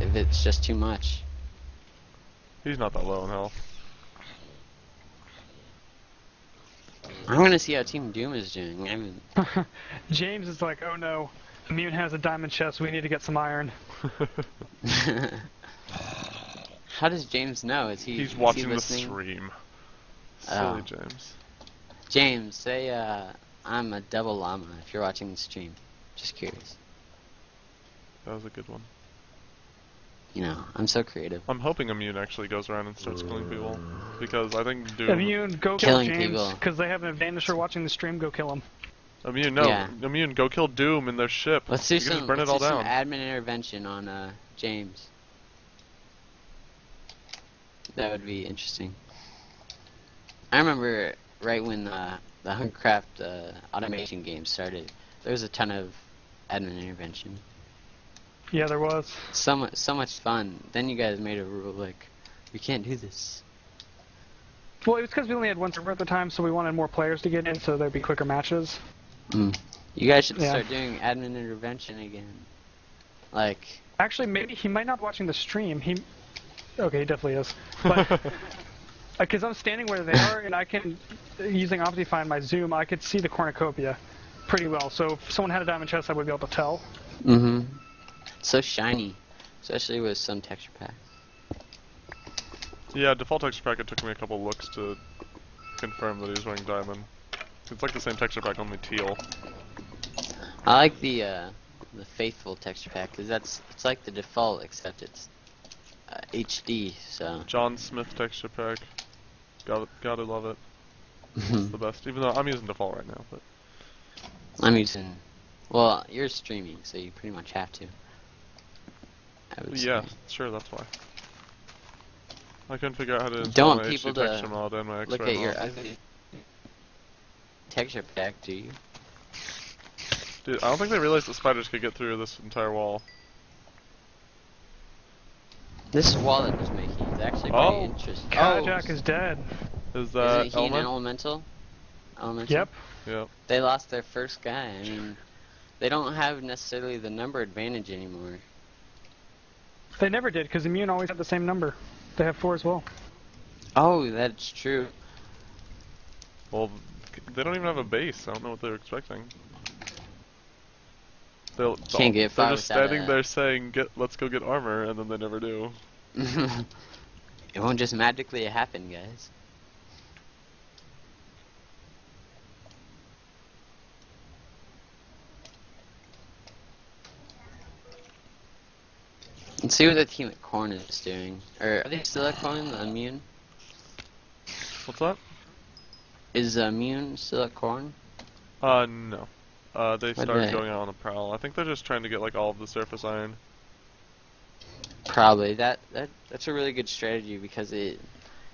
if it's just too much. He's not that low in health. I'm gonna see how Team Doom is doing. James is like, oh no, Immune has a diamond chest. We need to get some iron. How does James know? He's watching the stream. Silly James. James, say I'm a double llama if you're watching the stream. Just curious. That was a good one. I'm so creative. I'm hoping Immune actually goes around and starts killing people, because I think Doom... Immune, go kill James, because they have an advantage for watching the stream, go kill him. Immune, no. Yeah. Immune, go kill Doom in their ship. Let's do some admin intervention on James. That would be interesting. I remember right when the Hungercraft automation game started, there was a ton of admin intervention. Yeah, there was. So much fun. Then you guys made a rule like, we can't do this. Well, it was because we only had one server at the time, so we wanted more players to get in, so there'd be quicker matches. You guys should start doing admin intervention again. Like... Actually, maybe he might not be watching the stream. Okay, he definitely is. But... Because I'm standing where they are, and I can, using Optifine, my zoom, I could see the cornucopia pretty well. So if someone had a diamond chest, I would be able to tell. So shiny, especially with some texture packs. Yeah, default texture pack, it took me a couple looks to confirm that he was wearing diamond. It's like the same texture pack, only teal. I like the faithful texture pack, because it's like the default, except it's HD, so... John Smith texture pack. Gotta love it. It's the best, even though I'm using default right now, but... I'm using... Well, you're streaming, so you pretty much have to. I would say. Sure, that's why. I couldn't figure out how to install Don't my people HD texture mod and my X-ray look at mod. your ugly texture pack, do you? Dude, I don't think they realized the spiders could get through this entire wall. This wall that was making is actually pretty Oh. interesting. Kajak is dead. Is that Isn't he an Element? elemental? Yep. Yep. They lost their first guy. I mean, they don't have necessarily the number advantage anymore. They never did, because Immune always had the same number. They have 4 as well. Oh, that's true. Well, they don't even have a base. I don't know what they were expecting. Can't get far They're just without standing there saying, let's go get armor, and then they never do. It won't just magically happen, guys. Let's see what the team at Corn is doing. Or are they still at Corn, the Immune? What's that? Is Immune still at Corn? No. They started they- going out on a prowl. I think they're just trying to get, like, all of the surface iron. Probably. That's a really good strategy because it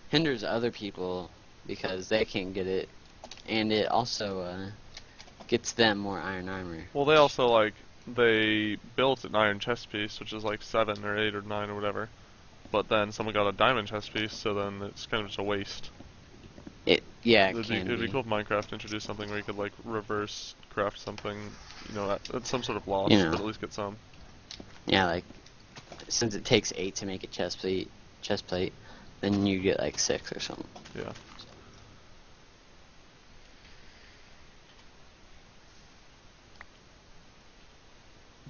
hinders other people because they can't get it, and it also gets them more iron armor. Well, they also, like, they built an iron chest piece, which is, like, 7 or 8 or 9 or whatever. But then someone got a diamond chest piece, so then it's kind of just a waste. Yeah, It'd be cool if Minecraft introduced something where you could, like, reverse craft something, you know, at some sort of loss, You know. but at least get some. Yeah, like since it takes 8 to make a chest plate, then you get like 6 or something. Yeah.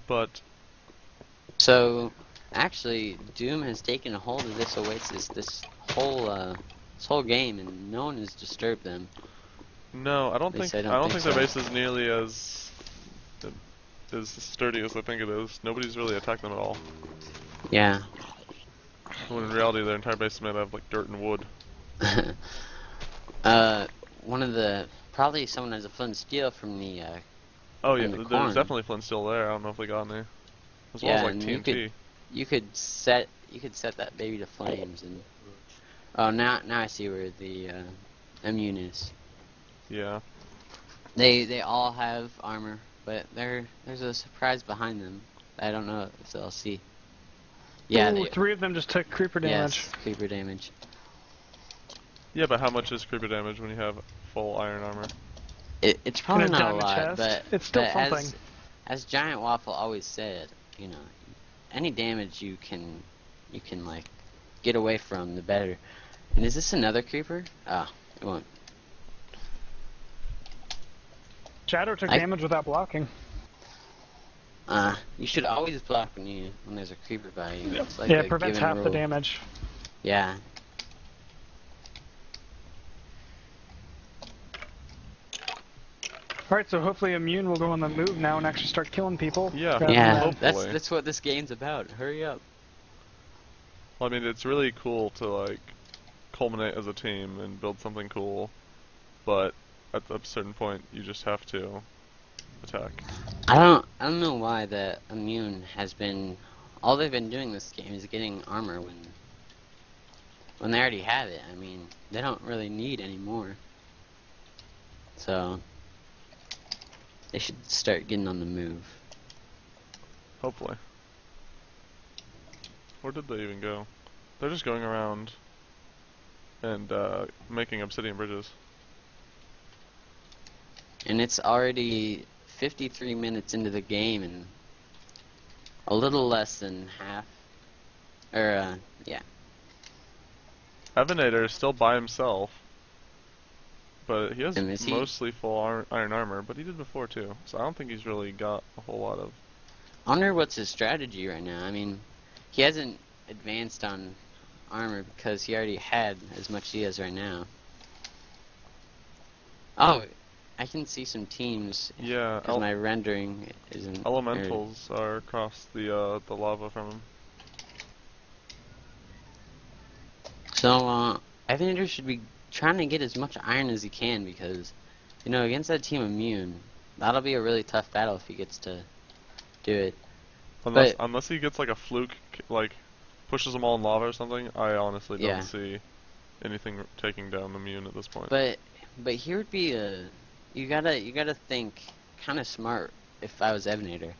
But So actually, Doom has taken a hold of this oasis this whole game, and no one has disturbed them. no, I don't At least think I I don't don't think think their so. base is nearly as sturdy as I think it is. Nobody's really attacked them at all. Yeah. When in reality, their entire base is made out of like dirt and wood. One of the probably someone has a flint and steel from the Oh yeah, from the there's corn. definitely flint still there. I don't know if they got any. As well Yeah, as like and TNT. you could set that baby to flames, and oh, now I see where the immune is. Yeah. They all have armor, but there's a surprise behind them. I don't know if they'll see. Yeah, Ooh, 3 of them just took creeper damage. yes, creeper damage. Yeah, but how much is creeper damage when you have full iron armor? It's probably a not a diamond lot, chest, but it's still but something. as Giant Waffle always said, you know, any damage you can like get away from, the better. And is this another creeper? Ah, it won't. Shadow took I- damage without blocking. You should always block when there's a creeper by you. Yeah. It's like Yeah, a it prevents given half the rule. damage. Yeah. Alright, so hopefully Immune will go on the move now and actually start killing people. Yeah. rather Yeah, than- hopefully. that's what this game's about. Hurry up. Well, I mean, it's really cool to like culminate as a team and build something cool, but at a certain point, you just have to attack. I don't know why the immune has been all they've been doing this game is getting armor when they already have it. I mean, they don't really need any more. So they should start getting on the move. Hopefully. Where did they even go? They're just going around and making obsidian bridges. And it's already 53 minutes into the game and a little less than half. Or, yeah. Evenator is still by himself, but he has And is he- mostly full iron armor, but he did before too, so I don't think he's really got a whole lot of... I wonder what's his strategy right now. I mean, he hasn't advanced on armor because he already had as much as he has right now. Oh, I can see some teams Yeah, because my rendering isn't... elementals are across the lava from him. So, Evander should be trying to get as much iron as he can because, you know, against that team Immune, that'll be a really tough battle if he gets to do it. Unless he gets like a fluke, like pushes them all in lava or something, I honestly don't Yeah. see anything taking down the Immune at this point. But here would be a... You gotta think kind of smart if I was Evenator.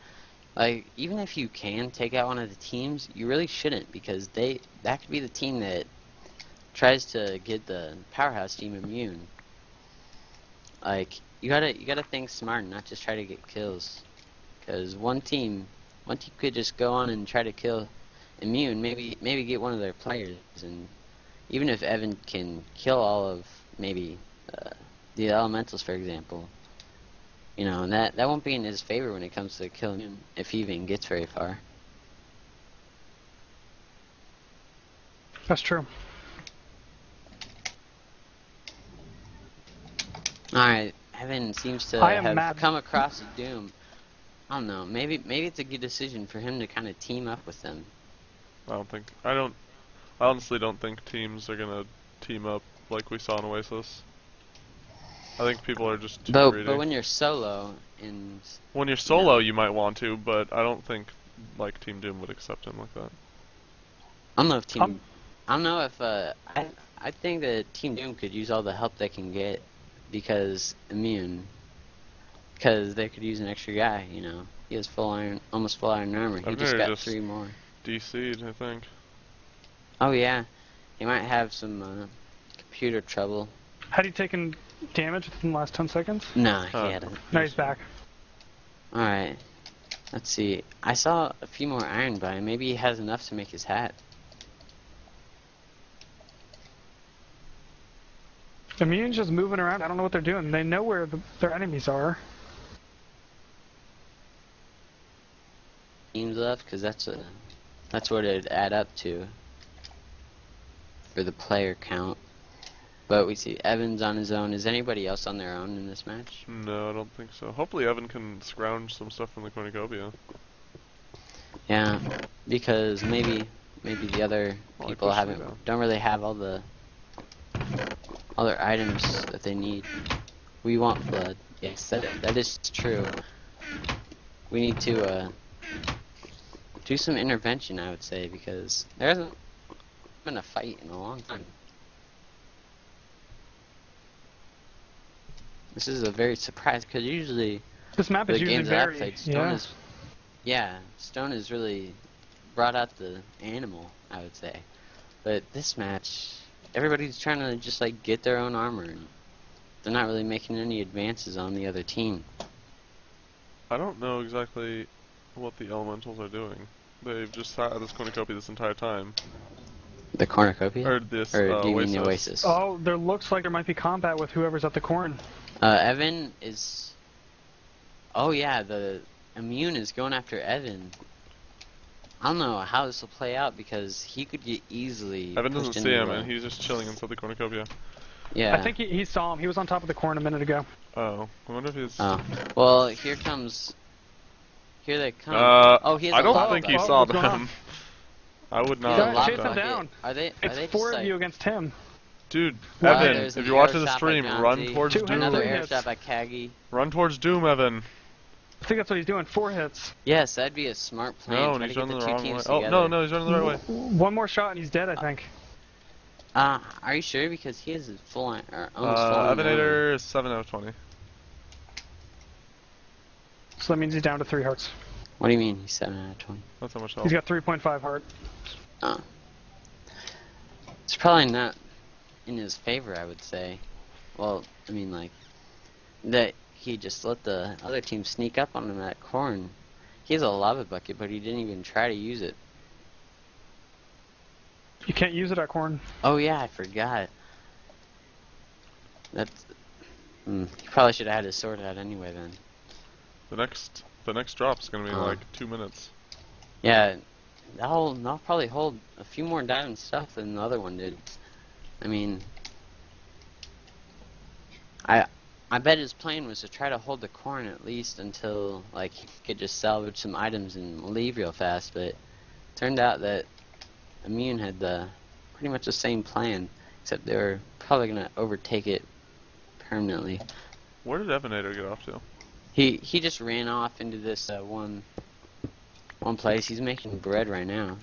Like, even if you can take out one of the teams, you really shouldn't, because that could be the team that tries to get the powerhouse team immune. Like, you gotta think smart and not just try to get kills. Because one team could just go on and try to kill immune, maybe get one of their players, and even if Evan can kill all of maybe the elementals, for example, you know, and that won't be in his favor when it comes to killing him, if he even gets very far. That's true. Alright, Evan seems to have come across Doom. I don't know, maybe it's a good decision for him to kind of team up with them. I honestly don't think teams are gonna team up like we saw in Oasis. I think people are just too greedy. But when you're solo and... When you're solo, you might want to, but I don't think, like, Team Doom would accept him like that. I don't know if Team... I don't know if, I think that Team Doom could use all the help they can get, because immune. Because they could use an extra guy, you know. He has almost full iron armor. He just got 3 more. DC'd, I think. Oh yeah. He might have some, computer trouble. Had he taken damage within the last 10 seconds? Nah, he hadn't. No, he's back. Alright. Let's see. I saw a few more iron by him. Maybe he has enough to make his hat. Immune's just moving around. I don't know what they're doing. They know where their enemies are. Teams left, because that's what it'd add up to for the player count. But we see Evan's on his own. Is anybody else on their own in this match? No, I don't think so. Hopefully Evan can scrounge some stuff from the cornucopia. Yeah, because maybe the other people don't really have all their items that they need. We want blood. Yes, that is true. We need to do some intervention, I would say, because there hasn't been a fight in a long time. This is a very surprise, because usually this map is usually very Stone has really brought out the animal, I would say. But this match, everybody's trying to just like get their own armor, and they're not really making any advances on the other team. I don't know exactly what the elementals are doing. They've just sat at this cornucopia this entire time. The cornucopia? Or this or do you Oasis. mean the Oasis? Oh, there looks like there might be combat with whoever's at the corn. Evan is... Oh yeah, the immune is going after Evan. I don't know how this will play out, because he could get easily Evan doesn't pushed see into him, the... and he's just chilling inside the cornucopia. Yeah. I think he saw him. He was on top of the corn a minute ago. Oh, I wonder if he's... Oh. Well, here they come. Oh, he has I a don't lava think he bug. saw What's going them. on? I would not He's a have lava chase him done that. down. Are they It's just 4 of like... you against him. Dude, Wow, Evan, there's if an you're watching arrow the shot by stream, Jonesy. run towards Doom. Another Three air hits. shot by Kagi. Run towards Doom, Evan. I think that's what he's doing. 4 hits. Yes, that'd be a smart plan. No, Try and he's to get running the the two wrong way. teams Oh, together. no, he's running the right way. One more shot and he's dead, I think. Are you sure? Because he has a full iron, or almost full iron. Evenator is 7 out of 20. So that means he's down to 3 hearts. What do you mean? He's 7 out of 20. That's how much health. He's got 3.5 heart. Oh. It's probably not in his favor, I would say. Well, I mean, like, that he just let the other team sneak up on him at corn. He has a lava bucket, but he didn't even try to use it. You can't use it at corn. Oh yeah, I forgot. That's... he probably should have had his sword out anyway then. The next drop's gonna be like 2 minutes. Yeah, that'll probably hold a few more diamond stuff than the other one did. I mean, I bet his plan was to try to hold the corn at least until like he could just salvage some items and leave real fast. But turned out that Immune had pretty much the same plan, except they were probably gonna overtake it permanently. Where did Evenator get off to? He just ran off into this one place. He's making bread right now.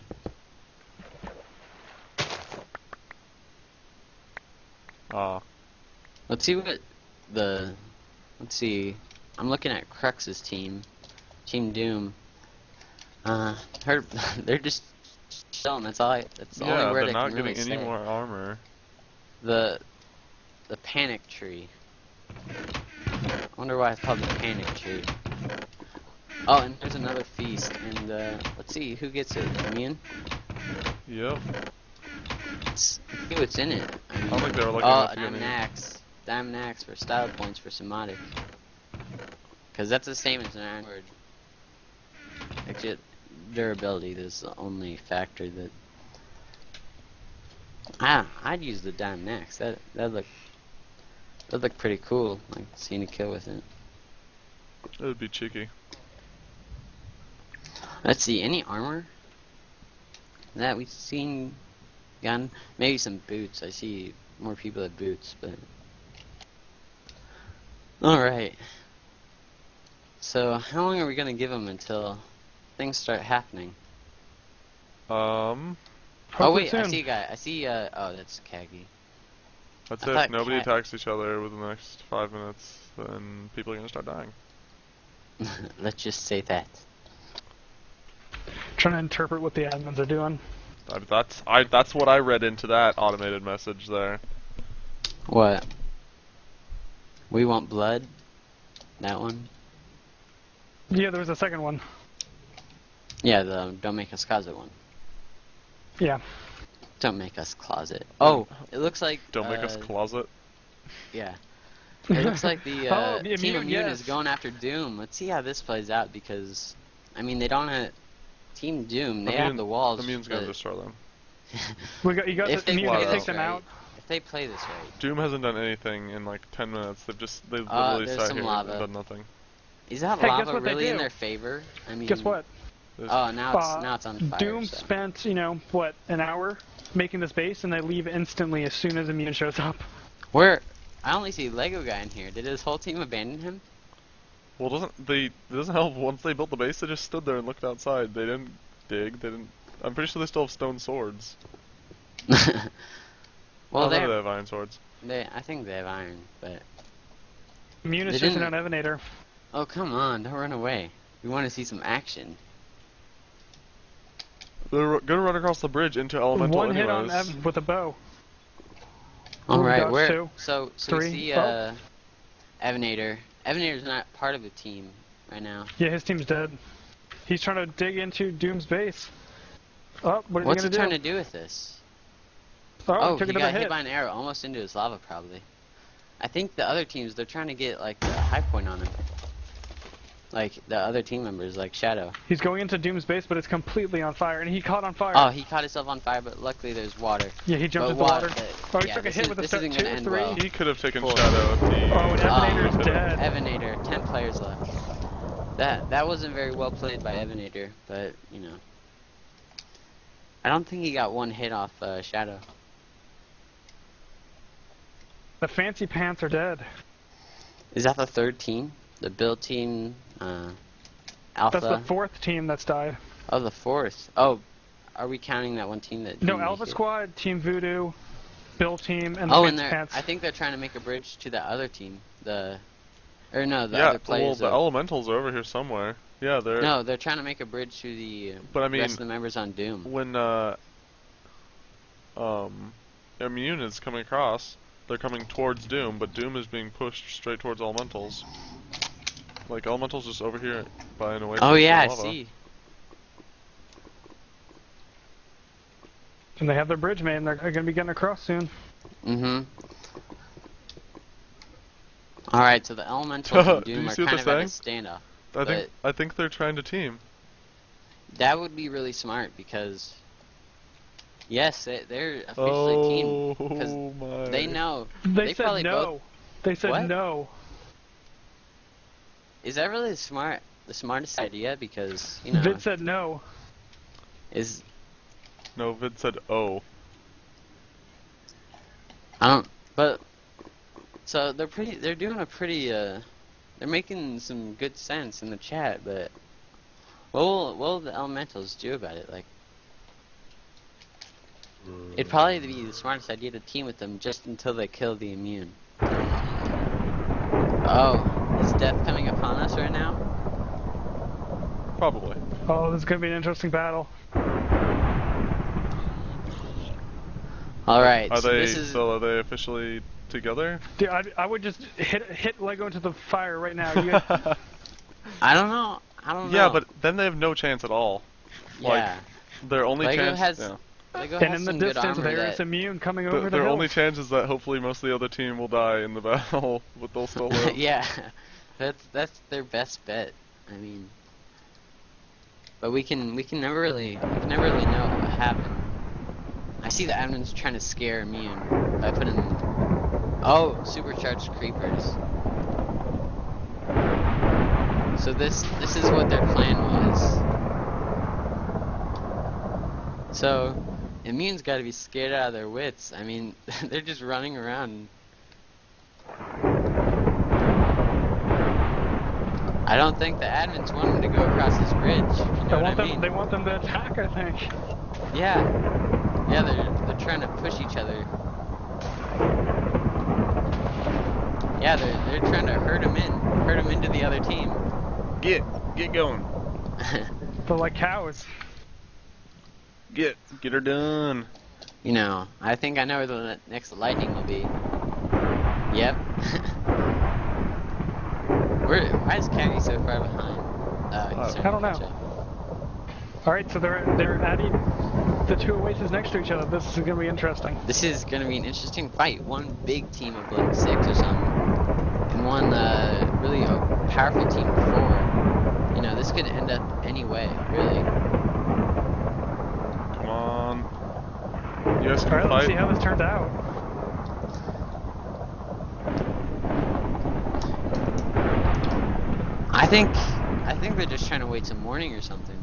Let's see what let's see. I'm looking at Crux's team. Team Doom. They're just chilling. That's all. That's the only Yeah, word they're I not can really getting any say. more armor. The panic tree. I wonder why it's called the panic tree. Oh, and there's another feast, and let's see who gets it. Immune. Yep. Let's see what's in it. I I don't think they were looking oh, at a the diamond beginning. axe. Diamond axe for style points for Somatic. Because that's the same as an iron sword. Actually, durability is the only factor that. I'd use the diamond axe. That'd look pretty cool. Like seeing a kill with it. It would be cheeky. Let's see, any armor that we've seen gun? Maybe some boots. I see more people have boots, but alright. So how long are we gonna give them until things start happening? Oh Hopefully wait, soon. I see a guy. I see oh, that's Kagi. I'd I say thought if nobody cat- attacks each other within the next 5 minutes, then people are gonna start dying. Let's just say that. Trying to interpret what the admins are doing. That's what I read into that automated message there. What? We want blood? That one? Yeah, there was a second one. Yeah, the don't make us closet one. Yeah. Don't make us closet. Oh, it looks like Don't make us closet. yeah. It looks like the Oh, the Team Immune, Immune yes. is going after Doom. Let's see how this plays out because, I mean, they don't have Team Doom. They have the walls. Immune's gonna but destroy them. You got if the they Immune play to take this them right, out. if they play this right, Doom hasn't done anything in like 10 minutes. They've literally there's sat some here lava. and done nothing. is that Hey, guess lava what they really in do? their favor? I mean, Guess what? Oh, now it's on fire. Doom so. spent, what, an hour making this base, and they leave instantly as soon as Immune shows up. Where? I only see Lego guy in here. Did his whole team abandon him? Well, it doesn't help. Once they built the base, they just stood there and looked outside. They didn't dig. They didn't. I'm pretty sure they still have stone swords. Well, they they have iron swords. I think they have iron, but Immune They is just an didn't- Evanator. oh come on, don't run away. We want to see some action. They're gonna run across the bridge into elemental One hit anyways. on Evan with a bow. All Ooh, right, dodge where? two. So Three. we see Oh. Evanator. Evanator's not part of the team right now. Yeah, his team's dead. He's trying to dig into Doom's base. Oh, what is What's he he gonna trying do? to do with this? Oh, Oh, took he another got hit hit. by an arrow almost into his lava probably. I think the other teams they're trying to get like a high point on him. Like the other team members, like Shadow. He's going into Doom's base, but it's completely on fire, and he caught on fire. Oh, he caught himself on fire, but luckily there's water. Yeah, he jumped But into water. water. Oh, he Yeah, took a this hit is- with a this step isn't 2, gonna end 3. well. He could have taken Cool. Shadow if he. Oh, and Evanator's Oh, dead. Evanator, 10 players left. That wasn't very well played by Evanator, but I don't think he got one hit off Shadow. The fancy pants are dead. Is that the third team? The build team, Alpha? That's the 4th team that's died. Oh, the fourth. Oh, are we counting that one team that? No, didn't Alpha make it? Squad, Team Voodoo, Bill Team, and the Oh, and Fancy Pants. I think they're trying to make a bridge to the other team. The other Yeah, players. well, the elementals are over here somewhere. Yeah, they're. No, they're trying to make a bridge to the But I mean, rest of the members on Doom. when Immune is coming across, they're coming towards Doom, but Doom is being pushed straight towards elementals. Like elementals just over here by and away. Oh from yeah, I the lava. see. And they have their bridge made, and they're going to be getting across soon. Mm-hmm. Alright, so the elementals and Did you Doom are see what kind of they're at a standoff. I think they're trying to team. That would be really smart because, yes, they're officially team. Because Oh my! they know. They probably said no. both. They said What? no. Is that really the smartest idea? Because Vid said no. is No, Vid said oh. I don't. But so they're doing a pretty. They're making some good sense in the chat, but what will the elementals do about it? Like, it'd probably be the smartest idea to team with them just until they kill the Immune. Oh, is death coming upon us right now? Probably. Oh, this is gonna be an interesting battle. All right. Are So they this is. so? Are they officially together? Dude, I would just hit Lego into the fire right now. You guys, I don't know. I don't know. Yeah, but then they have no chance at all. Yeah. Their only Lego chance. has. Yeah. Lego and has in the some good distance, armor there is that. Immune coming over the Their hill. only chance is that hopefully most of the other team will die in the battle, but they'll still live. Yeah. That's their best bet. I mean. But we can never really know what happened. I see the admin's trying to scare Immune by putting supercharged creepers. So this is what their plan was. So Immune's got to be scared out of their wits. I mean, they're just running around. I don't think the admins want them to go across this bridge. If you know what I mean. They want them to attack, I think. Yeah. Yeah, they're trying to push each other. Yeah, they're trying to herd them into the other team. Get going. They're like cows. Get her done. You know, I think I know where the next lightning will be. Yep. Why is Kaggy so far behind? I don't know. Alright, so they're adding the two oases next to each other. This is gonna be interesting. This is gonna be an interesting fight. One big team of like 6 or something, and one really powerful team of 4. You know, this could end up any way, really. Come on. You guys can Alright, let's fight. see how this turns out. I think they're just trying to wait till morning or something.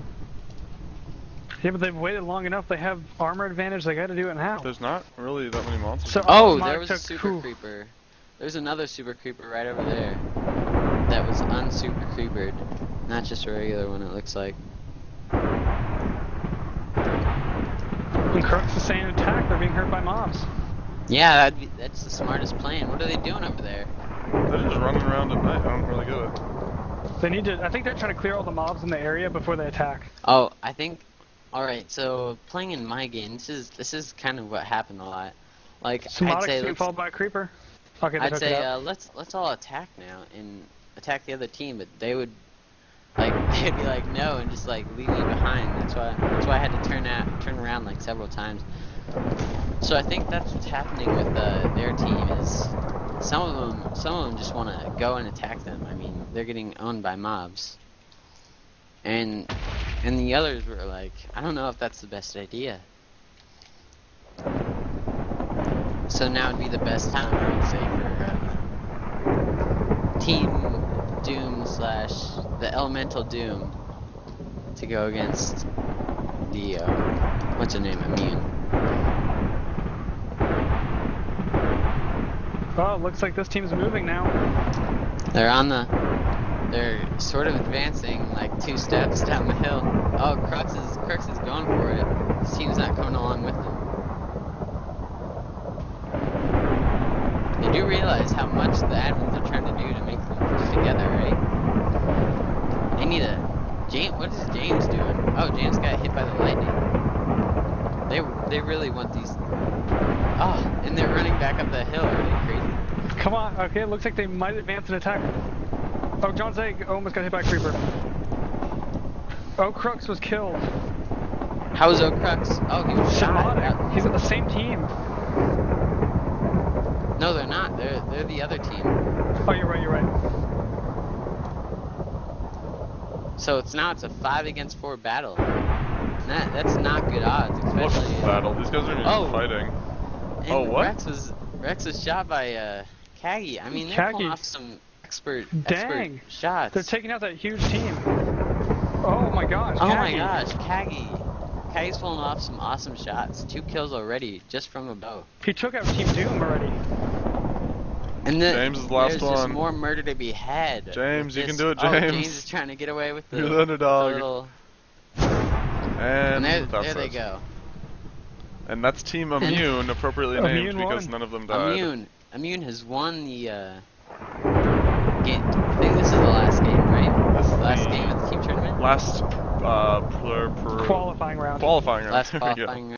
Yeah, but they've waited long enough. They have armor advantage. They got to do it now. There's not really that many monsters. So- Oh, Mike there was a took super who? creeper. There's another super creeper right over there. That was unsuper creepered. Not just a regular one, it looks like. And Crooks is saying attack. They're being hurt by mobs. Yeah, that's the smartest plan. What are they doing over there? They're just running around at night. I don't really get it. They need to. I think they're trying to clear all the mobs in the area before they attack. Oh, I think. All right, so playing in my game, this is kind of what happened a lot. Like I'd Smotic's say, being followed by a creeper. Okay, they I'd took it say out. let's all attack now and attack the other team, but they would like they'd be like no and just like leave me behind. That's why I had to turn around like several times. So I think that's what's happening with their team is some of them just want to go and attack them. I mean, they're getting owned by mobs. And the others were like, I don't know if that's the best idea. So now would be the best time, I would say, for Team Doom / the Elemental Doom to go against the, what's her name, Immune. Oh, it looks like this team's moving now. They're sort of advancing like 2 steps down the hill. Oh, Crux is going for it. His team's not coming along with them. They do realize how much the admins are trying to do to make them push together, right? They need what is James doing? Oh, James got hit by the lightning. They really want these. Oh, and they're running back up the hill. Are they crazy? Come on. Okay, it looks like they might advance and attack. Oh, John's egg almost got hit by a creeper. Oh, Crux was killed. How was O'Crux? Oh, he was shot. Smotic. He's on the same team. No, they're not. They're the other team. Oh, you're right. You're right. So it's a 5 against 4 battle. That's not good odds, What especially. battle? These guys aren't even fighting. And Oh, what? Rex was shot by Kaggy. I mean, they're pulling off some expert shots. They're taking out that huge team. Oh my gosh. Oh my Kaggy. gosh, Kaggy's pulling off some awesome shots. 2 kills already just from a bow. He took out Team Doom already. And James is the last there's just one. more murder to be had. James, you can do it, Oh, James. James is trying to get away with the, You're the underdog. little. And there that's they it. go. And that's Team Immune, appropriately named Immune because won. none of them died. Immune has won the game. I think this is the last game, right? This is Last the- game of the team tournament. last Qualifying round. qualifying round. Last There we go. qualifying round.